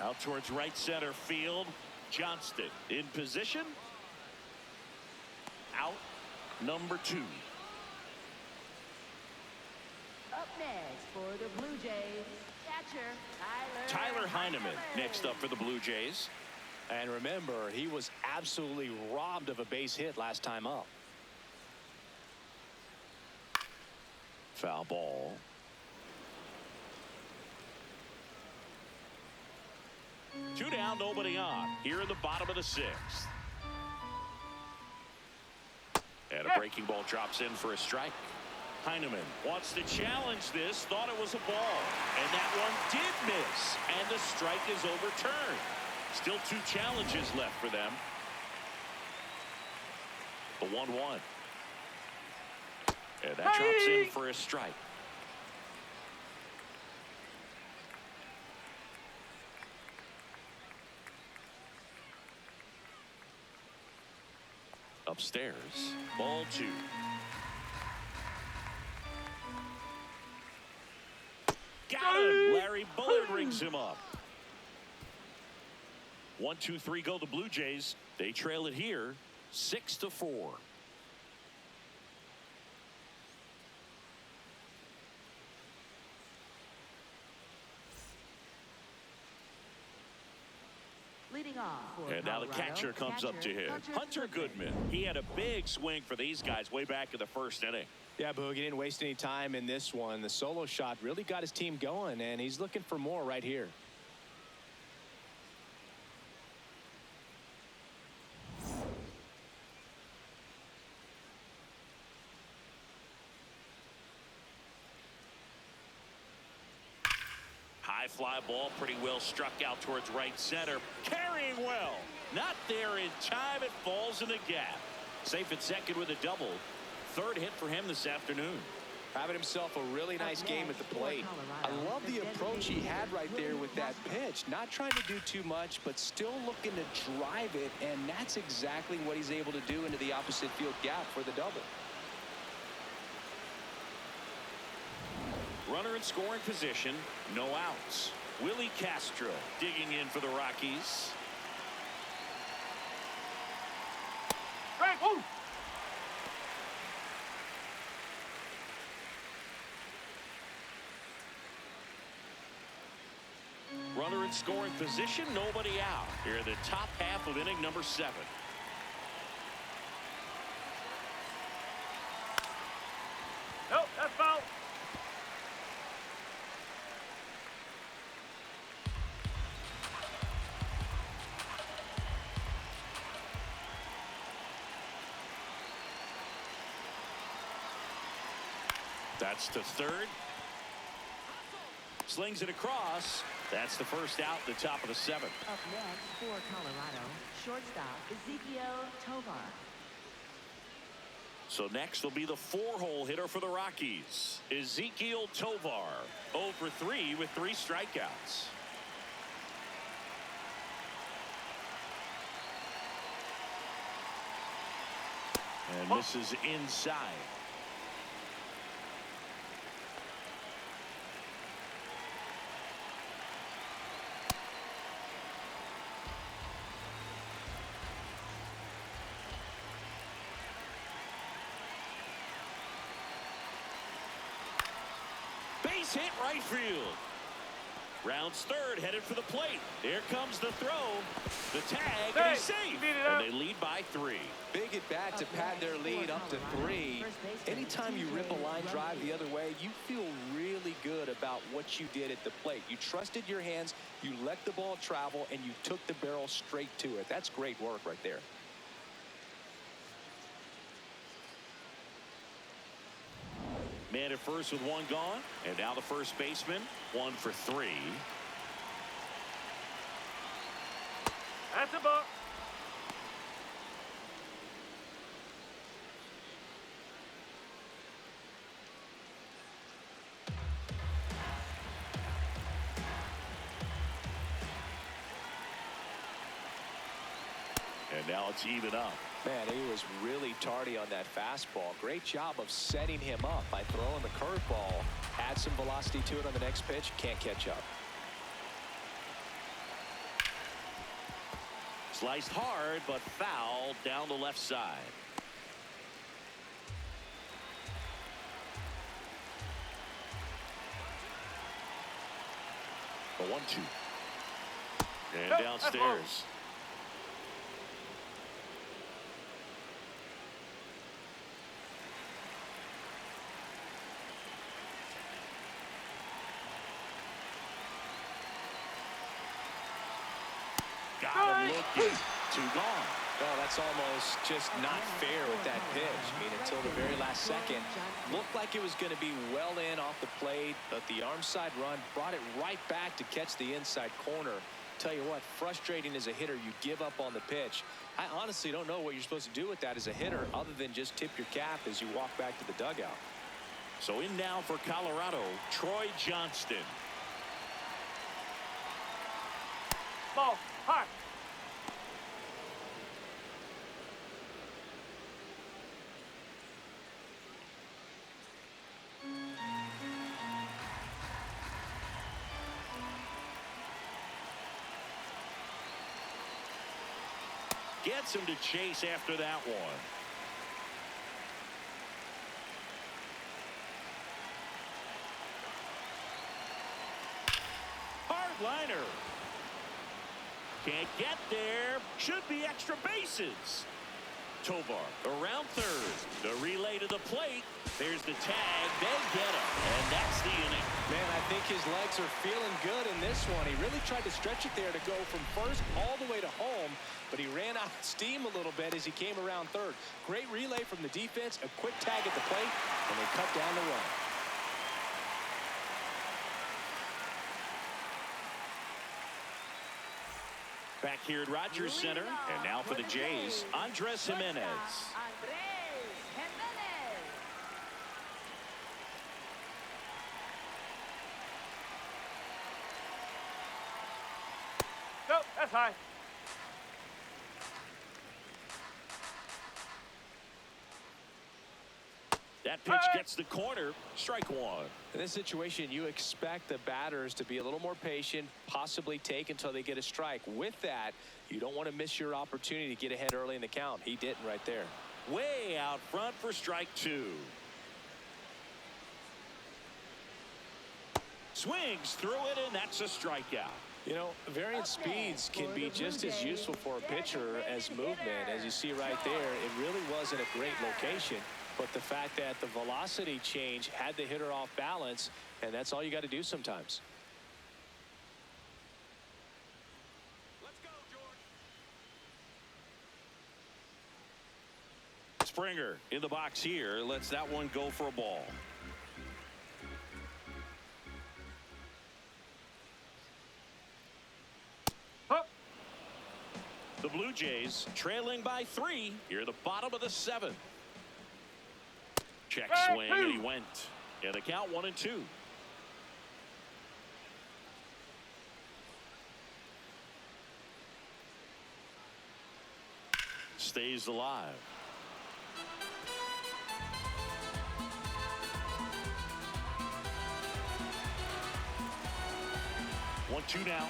Out towards right center field. Johnston in position. Out number 2. Up next for the Blue Jays, catcher Tyler Heineman next up for the Blue Jays. And remember, he was absolutely robbed of a base hit last time up. Foul ball. Two down, nobody on. Here in the bottom of the 6th. And a breaking ball drops in for a strike. Heineman wants to challenge this, thought it was a ball. And that one did miss. And the strike is overturned. Still 2 challenges left for them. The 1-1. And that drops in for a strike. Upstairs, ball 2. Got him. Larry Bullard rings him up. 1, 2, 3 go the Blue Jays. They trail it here 6-4. leading off for And now the Colorado, catcher comes up to hit. Hunter Goodman. He had a big swing for these guys way back in the 1st inning. Yeah, Boog, he didn't waste any time in this one. The solo shot really got his team going, and he's looking for more right here. High fly ball pretty well struck out towards right center. Carrying well. Not there in time. It falls in the gap. Safe at second with a double. 3rd hit for him this afternoon. Having himself a really nice game at the plate. I love the approach he had right there with that pitch. Not trying to do too much, but still looking to drive it, and that's exactly what he's able to do into the opposite field gap for the double. Runner in scoring position. No outs. Willie Castro digging in for the Rockies. Frank, woo! runner in scoring position, nobody out. Here in the top half of inning number 7. Nope, that's foul. That's to third. Slings it across. That's the first out, the top of the 7th. Up next for Colorado, shortstop Ezekiel Tovar. So next will be the 4-hole hitter for the Rockies, Ezekiel Tovar. 0 for 3 with 3 strikeouts. And misses inside. Base hit right field. Rounds third, headed for the plate. Here comes the throw. The tag, and he's safe. And they lead by 3. Big at bat to pad their lead up to 3. Anytime you rip a line drive the other way, you feel really good about what you did at the plate. You trusted your hands, you let the ball travel, and you took the barrel straight to it. That's great work right there. Man at first with 1 gone. And now the first baseman, 1 for 3. That's a ball. And now it's even up. Man, he was really tardy on that fastball. Great job of setting him up by throwing the curveball. Add some velocity to it on the next pitch. Can't catch up. Sliced hard, but foul down the left side. The 1-2. And downstairs. Got him looking. 2 gone. Oh, that's almost just not fair with that pitch. I mean, until the very last second, looked like it was going to be well in off the plate, but the arm side run brought it right back to catch the inside corner. Tell you what, frustrating as a hitter, you give up on the pitch. I honestly don't know what you're supposed to do with that as a hitter other than just tip your cap as you walk back to the dugout. So in now for Colorado, Troy Johnston. Ball. High. Gets him to chase after that one. Hard liner. Can't get there. Should be extra bases. Tovar around third. The relay to the plate. There's the tag. They get him. And that's the inning. Man, I think his legs are feeling good in this one. He really tried to stretch it there to go from first all the way to home, but he ran out of steam a little bit as he came around third. Great relay from the defense, a quick tag at the plate, and they cut down the run. Back here at Rogers Center, and now for the Jays, Andres Jimenez. Nope, that's high. That pitch gets the corner. Strike 1. In this situation, you expect the batters to be a little more patient, possibly take until they get a strike. With that, you don't want to miss your opportunity to get ahead early in the count. He didn't right there. Way out front for strike 2. Swings through it, and that's a strikeout. You know, variant speeds can be just as useful for a pitcher as movement. As you see right there, it really wasn't a great location, but the fact that the velocity change had the hitter off balance, and that's all you got to do sometimes. Let's go, George. Springer in the box here lets that one go for a ball. The Blue Jays trailing by 3 here at the bottom of the 7th. Check swing, and he went. And the count 1-2. Stays alive. One, two now.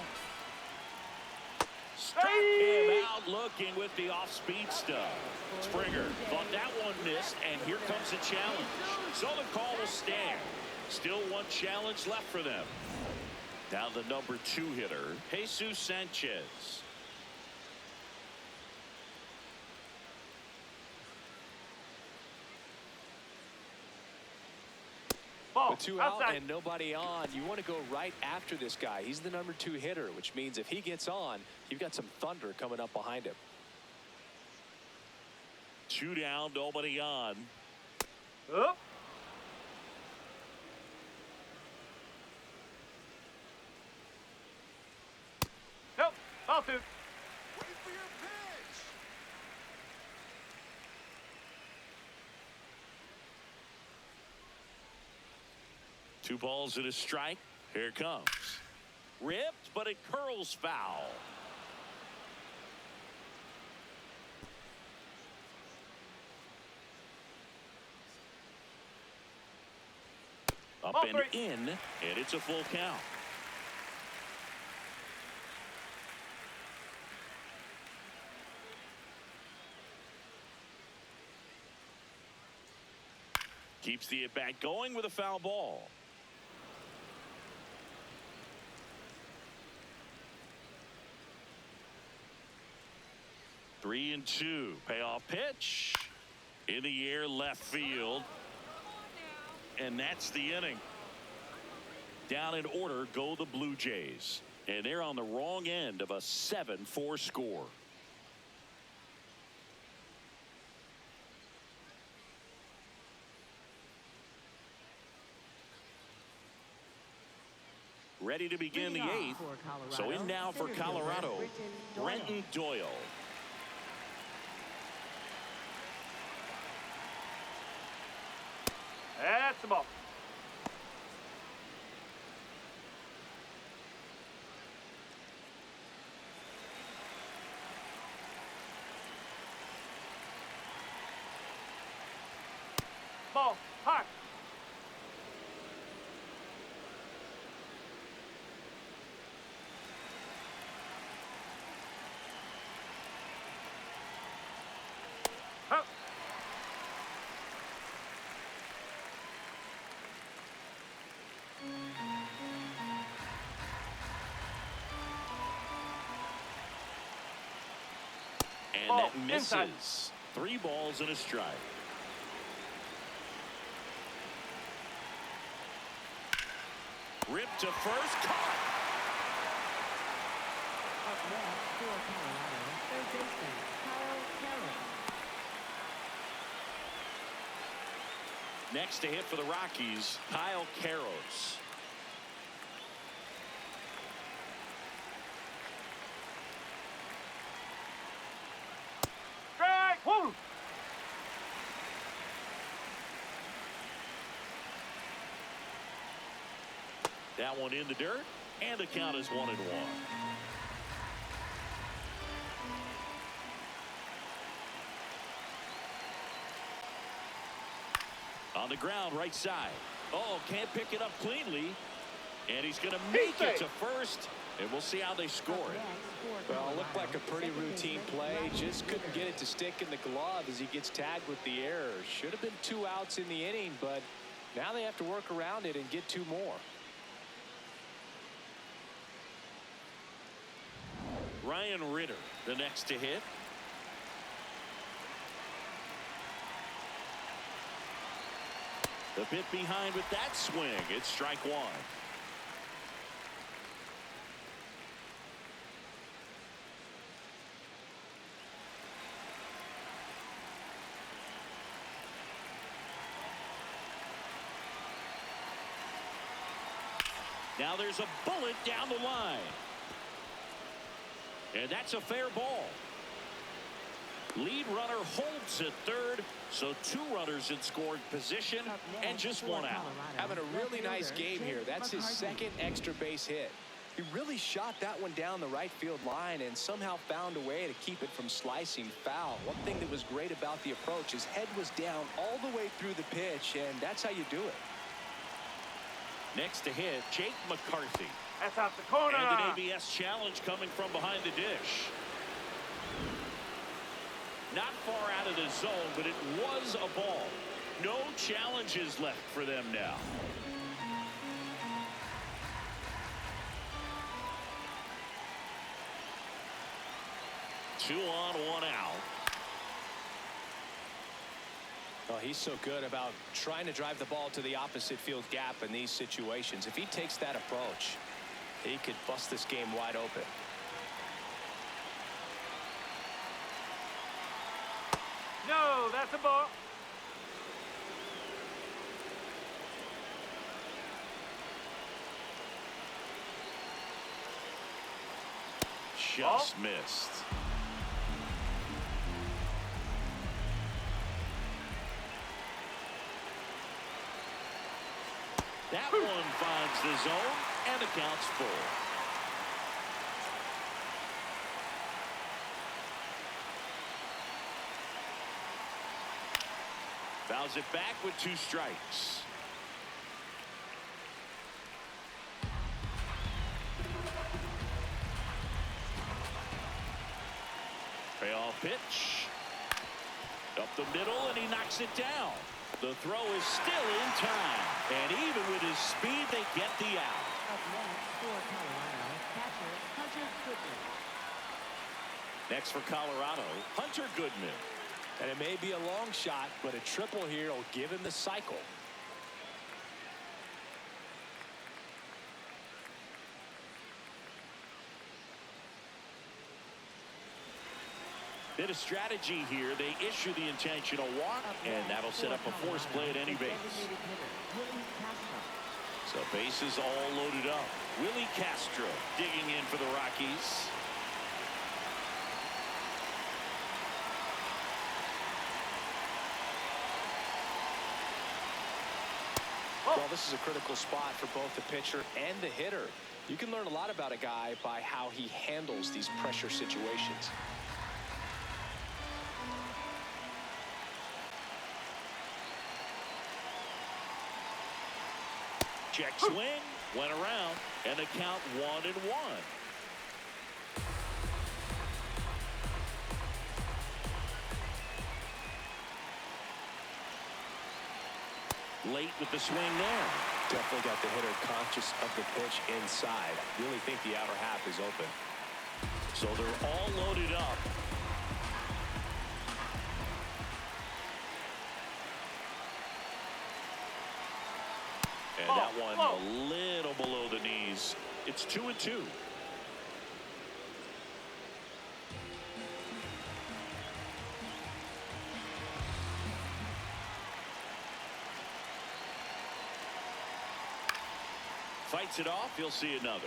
Struck him out looking with the off-speed stuff. Springer thought that one missed, and here comes the challenge. So the call will stand. Still one challenge left for them. Now the number 2 hitter, Jesus Sanchez. With 2 out and nobody on, you want to go right after this guy. He's the number 2 hitter, which means if he gets on, you've got some thunder coming up behind him. 2 down, nobody on. Up. Nope. Ball 2. Wait for your pitch. 2 balls and a strike. Here it comes. Ripped, but it curls foul. Up and in, and it's a full count. Keeps the at-bat going with a foul ball. Three and 2. Payoff pitch. In the air, left field. And that's the inning. Down in order go the Blue Jays. And they're on the wrong end of a 7-4 score. Ready to begin the 8th. So in now for Colorado, Brenton Doyle. That's the ball. Ball. High. Up. And Ball. that misses. Inside. 3 balls and a strike. Ripped to first. Caught. Up next for Colorado, third baseman Kyle Carroll. Next to hit for the Rockies, Kyle Carroll. Strike. Woo. That one in the dirt, and the count is 1-1. On the ground, right side. Oh, can't pick it up cleanly. And he's going to make it to first. And we'll see how they score it. Well, it looked like a pretty routine play. Just couldn't get it to stick in the glove as he gets tagged with the error. Should have been 2 outs in the inning, but now they have to work around it and get 2 more. Ryan Ritter, the next to hit. The bit behind with that swing. It's strike one. Now there's a bullet down the line. And that's a fair ball. Lead runner holds at third, so 2 runners in scoring position and just 1 out. Having a really nice game here. That's his second extra base hit. He really shot that one down the right field line and somehow found a way to keep it from slicing foul. One thing that was great about the approach, his head was down all the way through the pitch, and that's how you do it. Next to hit, Jake McCarthy. That's out the corner. And an ABS challenge coming from behind the dish. Not far out of the zone, but it was a ball. No challenges left for them now. Two on, 1 out. Well, he's so good about trying to drive the ball to the opposite field gap in these situations. If he takes that approach, he could bust this game wide open. No, that's a ball. Just missed. That one finds the zone and accounts full. Fouls it back with 2 strikes. Payoff pitch. Up the middle, and he knocks it down. The throw is still in time. And even with his speed, they get the out. Up next for Colorado, catcher Hunter Goodman. Next for Colorado, Hunter Goodman. And it may be a long shot, but a triple here will give him the cycle. Bit of strategy here. They issue the intentional walk, and that'll set up a force play at any base. So bases all loaded up. Willie Castro digging in for the Rockies. Well, this is a critical spot for both the pitcher and the hitter. You can learn a lot about a guy by how he handles these pressure situations. Check swing, went around, and the count 1-1. Late with the swing there. Definitely got the hitter conscious of the pitch inside. Really think the outer half is open. So they're all loaded up. And that one a little below the knees. It's 2-2. Fights it off. You'll see another.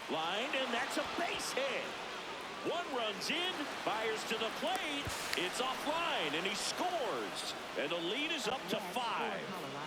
Lined, and that's a base hit. One runs in, fires to the plate. It's offline, and he scores. And the lead is up to 5.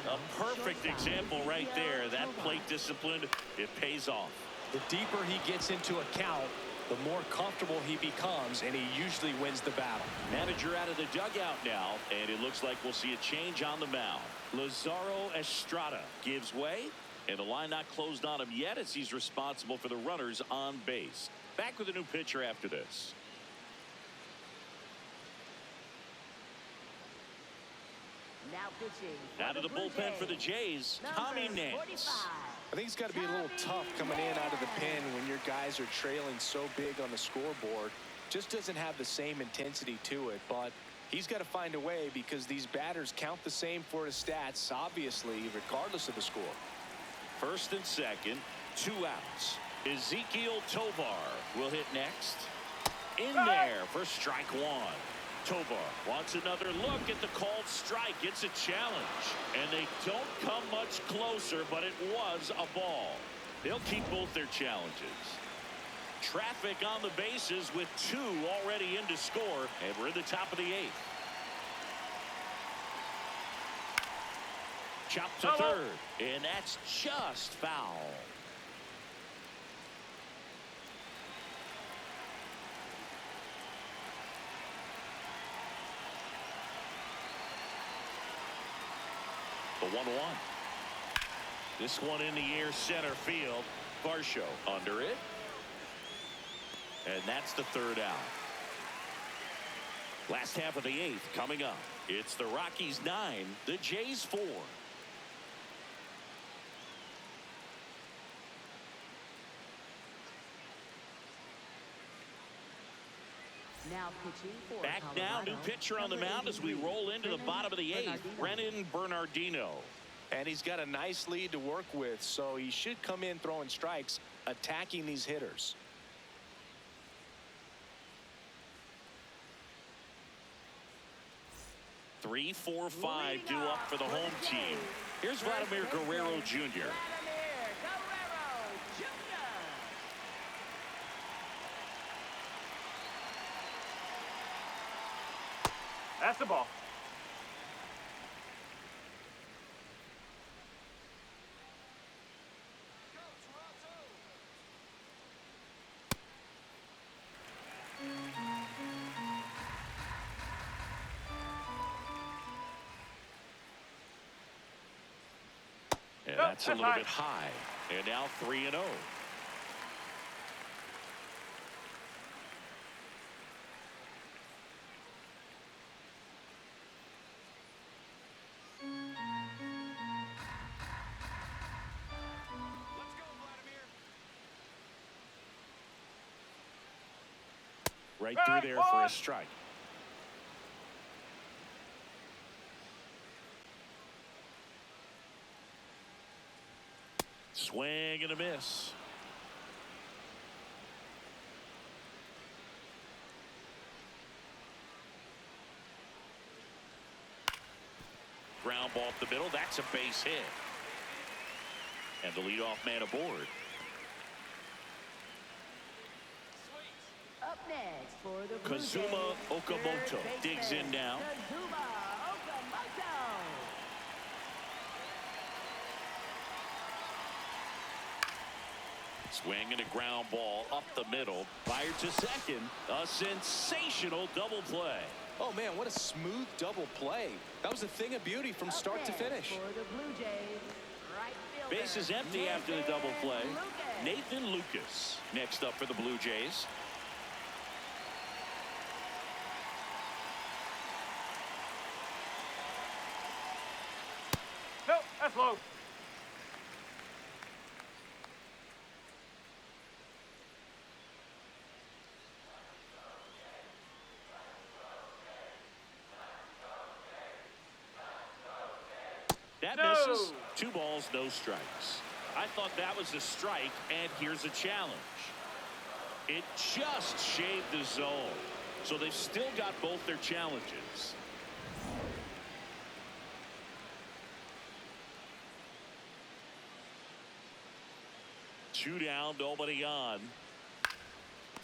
A perfect example right there. That plate discipline, it pays off. The deeper he gets into a count, the more comfortable he becomes, and he usually wins the battle. Manager out of the dugout now, and it looks like we'll see a change on the mound. Lazaro Estrada gives way, and the line not closed on him yet as he's responsible for the runners on base. Back with a new pitcher after this. Out of the bullpen for the Jays, Tommy Nance. I think it's got to be a little tough coming in out of the pen when your guys are trailing so big on the scoreboard. Just doesn't have the same intensity to it, but he's got to find a way because these batters count the same for his stats, obviously, regardless of the score. First and second, 2 outs. Ezekiel Tovar will hit next. In there for strike 1. Tovar wants another look at the called strike. It's a challenge, and they don't come much closer, but it was a ball. They'll keep both their challenges. Traffic on the bases with 2 already in to score, and we're in the top of the 8th. Chop to third, and that's just foul. The 1-1. This one in the air center field. Varsho under it. And that's the 3rd out. Last half of the 8th coming up. It's the Rockies 9, the Jays 4. Now pitching for Back now, new pitcher on the mound as we roll into the bottom of the 8th. Brennan Bernardino. And he's got a nice lead to work with, so he should come in throwing strikes, attacking these hitters. Three, 4, 5 due up for the home team. Here's Vladimir Guerrero Jr. That's the ball. And that's a little bit high. And now 3-0. Right through there for a strike. Swing and a miss. Ground ball up the middle. That's a base hit. And the leadoff man aboard. Up next for the Blue Kazuma Jays, Okamoto third digs in baseman, now. Kazuma Okamoto. Swing and a ground ball up the middle. Fired to second. A sensational double play. Oh, man, what a smooth double play. That was a thing of beauty from start to finish. For the Blue Jays, right fielder, Base is empty after the double play. Nathan Nathan Lucas next up for the Blue Jays. Nope, that's low. That No. misses. 2 balls, no strikes. I thought that was a strike, and here's a challenge. It just shaved the zone. So they've still got both their challenges. Two down, nobody on.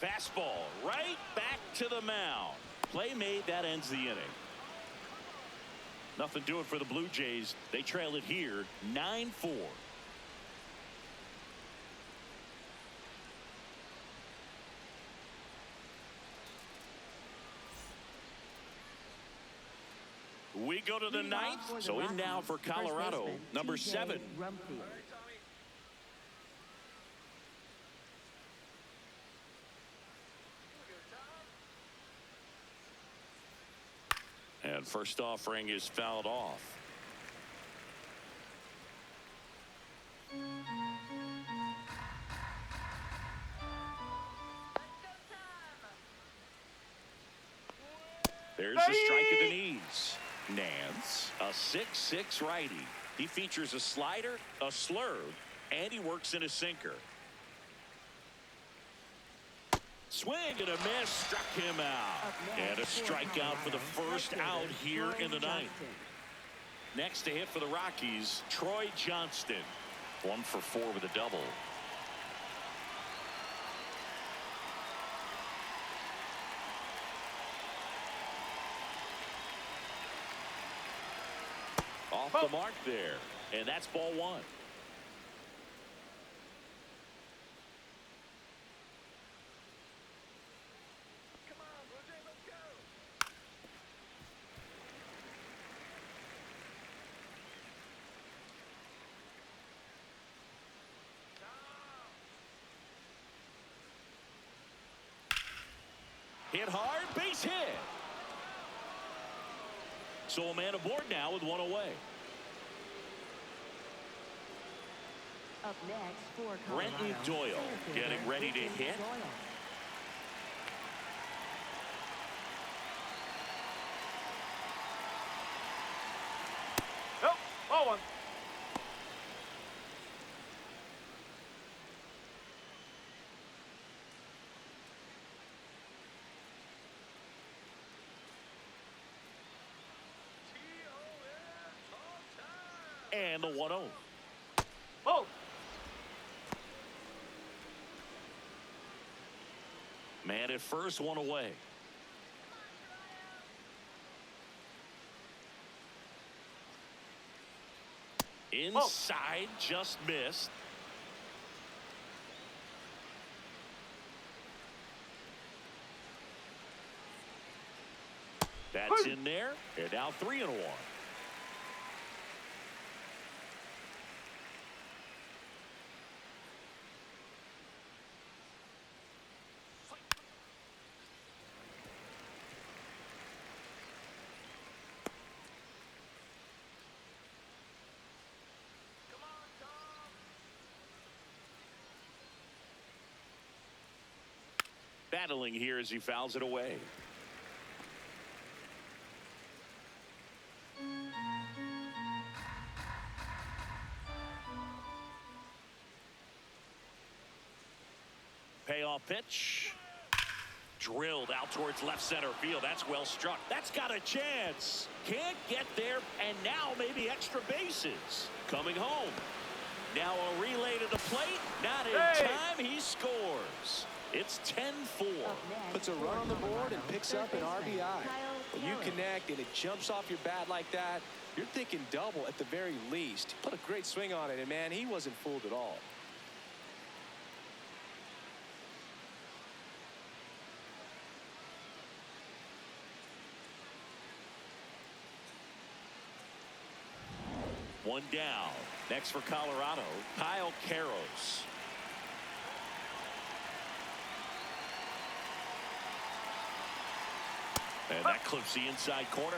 Fastball right back to the mound. Play made, that ends the inning. Nothing doing for the Blue Jays. They trail it here 9-4. We go to the ninth. So in now for Colorado, number 7. And first offering is fouled off. There's the strike at the knees. Nance, a 6'6" righty. He features a slider, a slurve, and he works in a sinker. Swing and a miss, struck him out. And a strikeout for the first out here in the ninth. Next to hit for the Rockies, Troy Johnston. 1 for 4 with a double. Off the mark there, and that's ball 1. Hit hard, base hit. So a man aboard now with 1 away. Up next for Colorado, Brenton Doyle getting ready to hit. Nope. Ball 1. And the 1-0. Ball. Man at first, 1 away. Inside, just missed. That's in there. And now 3-1. Battling here as he fouls it away. Payoff pitch. Drilled out towards left center field. That's well struck. That's got a chance. Can't get there, and now maybe extra bases. Coming home. Now a relay to the plate. Not in time. He scores. It's 10-4. Puts a run on the board and picks up an RBI. When you connect and it jumps off your bat like that, you're thinking double at the very least. Put a great swing on it, and man, he wasn't fooled at all. One down. Next for Colorado, Kyle Karros. And that clips the inside corner.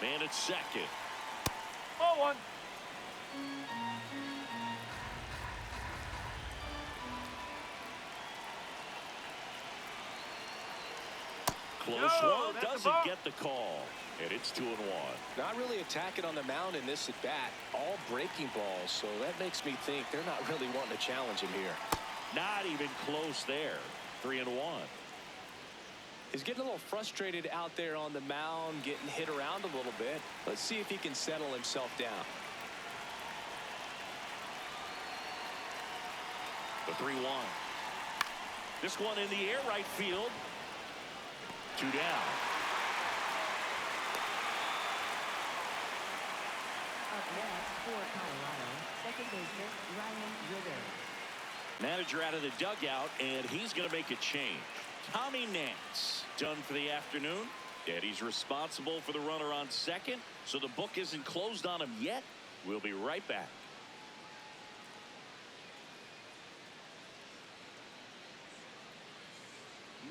Man at second. Ball 1. Close No, one, that's a doesn't ball. get the call. And it's 2-1. Not really attacking on the mound in this at bat. All breaking balls, so that makes me think they're not really wanting to challenge him here. Not even close there. 3-1. He's getting a little frustrated out there on the mound, getting hit around a little bit. Let's see if he can settle himself down. The 3-1. This one in the air, right field. 2 down. Up next for Colorado, second baseman Ryan Ritter. Manager out of the dugout, and he's going to make a change. Tommy Nance done for the afternoon. Eddie's responsible for the runner on second, so the book isn't closed on him yet. We'll be right back.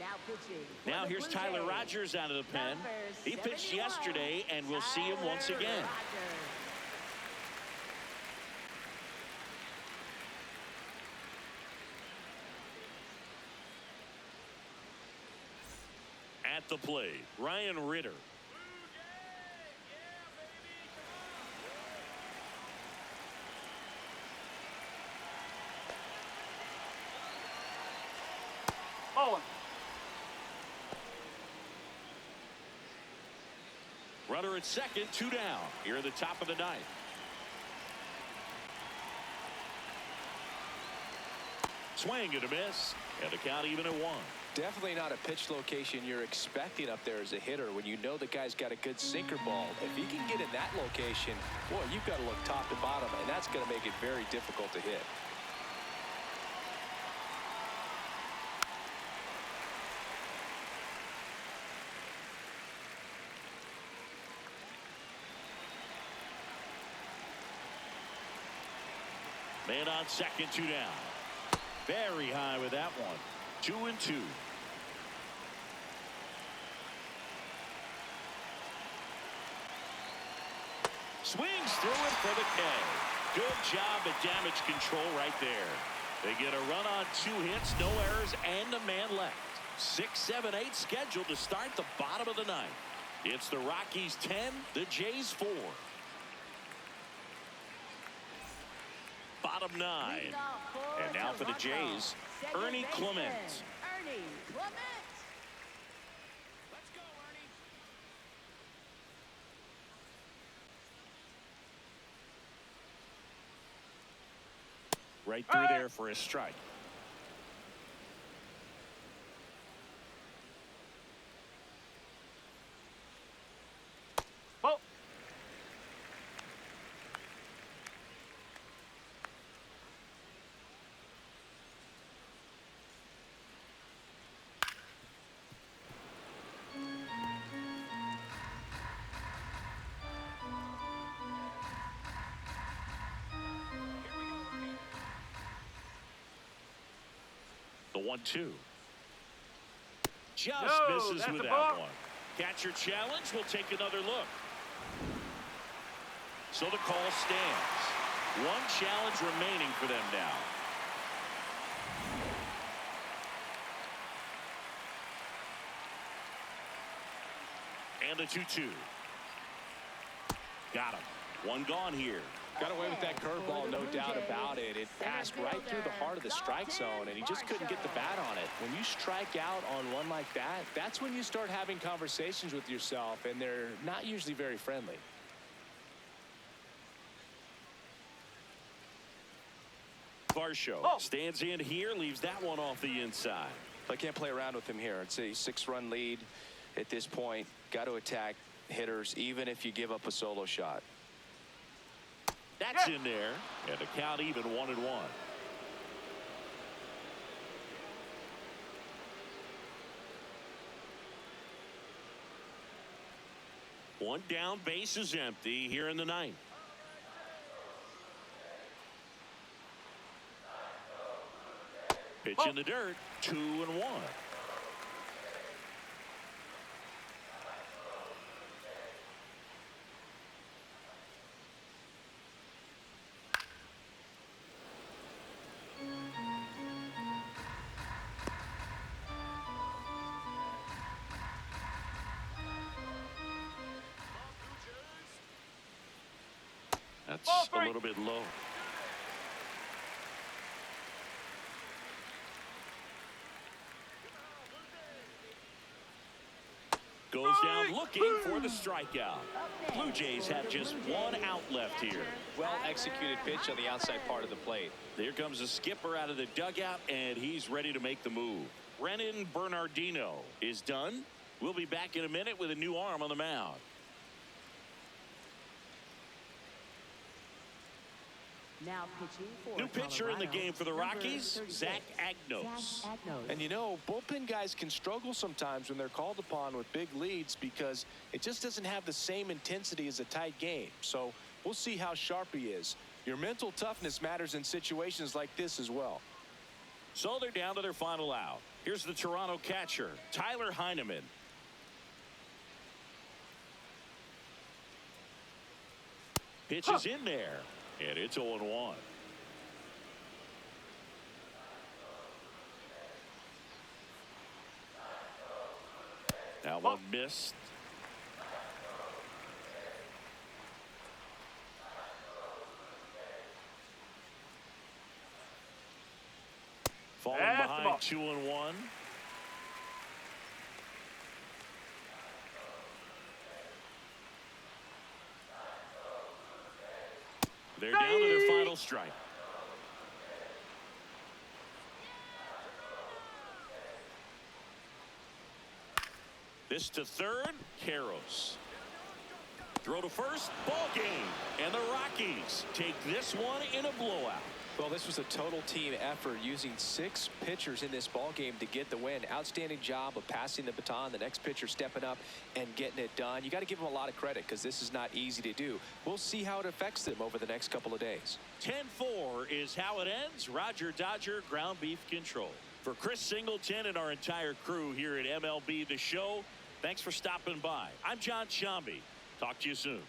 Now pitching. for Now the here's Blue Tyler Jays, Rogers out of the pen. number He pitched 71, yesterday, and we'll see him once Tyler again. Rogers. At the plate, Ryan Ritter. Ball one. Runner at second, 2 down. Here at the top of the ninth. Swing and a miss, and the count even at 1. Definitely not a pitch location you're expecting up there as a hitter when you know the guy's got a good sinker ball. If he can get in that location, boy, you've got to look top to bottom, and that's going to make it very difficult to hit. Man on second, 2 down. Very high with that one. 2-2. Swings through it for the K. Good job at damage control right there. They get a run on 2 hits, no errors, and a man left. 6, 7, 8 scheduled to start the bottom of the ninth. It's the Rockies 10, the Jays 4. Bottom 9. And now for the Jays, Ernie Clement. Ernie Clement. Let's go, Ernie. Right through there for a strike. Ball. The 1-2. Just No, misses that's with a that ball. one. Catcher challenge. We'll take another look. So the call stands. 1 challenge remaining for them now. And the 2-2. Got him. 1 gone here. Got away with that curveball, no doubt about it. It passed right through the heart of the strike zone, and he just couldn't get the bat on it. When you strike out on one like that, that's when you start having conversations with yourself, and they're not usually very friendly. Varsho stands in here, leaves that one off the inside. I can't play around with him here. It's a 6-run lead at this point. Got to attack hitters, even if you give up a solo shot. That's in there, and the count even 1-1. One down, base is empty here in the ninth. Pitch in the dirt, 2-1. That's a little bit low. Goes down looking for the strikeout. Blue Jays have just 1 out left here. Well executed pitch on the outside part of the plate. Here comes the skipper out of the dugout, and he's ready to make the move. Brennan Bernardino is done. We'll be back in a minute with a new arm on the mound. Now pitching for New pitcher in the Colorado, game for the number Rockies, 36, Zach Agnos. Zach Agnos. And you know, bullpen guys can struggle sometimes when they're called upon with big leads because it just doesn't have the same intensity as a tight game. So we'll see how sharp he is. Your mental toughness matters in situations like this as well. So they're down to their final out. Here's the Toronto catcher, Tyler Heineman. Pitch is in there, and it's 0-1. That one missed. Falling behind 2-1. They're down to their final strike. This to third, Karros. Throw to first, ball game. And the Rockies take this one in a blowout. Well, this was a total team effort using 6 pitchers in this ball game to get the win. Outstanding job of passing the baton. The next pitcher stepping up and getting it done. You got to give them a lot of credit because this is not easy to do. We'll see how it affects them over the next couple of days. 10-4 is how it ends. Roger Dodger ground beef control. For Chris Singleton and our entire crew here at MLB The Show, thanks for stopping by. I'm John Shambi. Talk to you soon.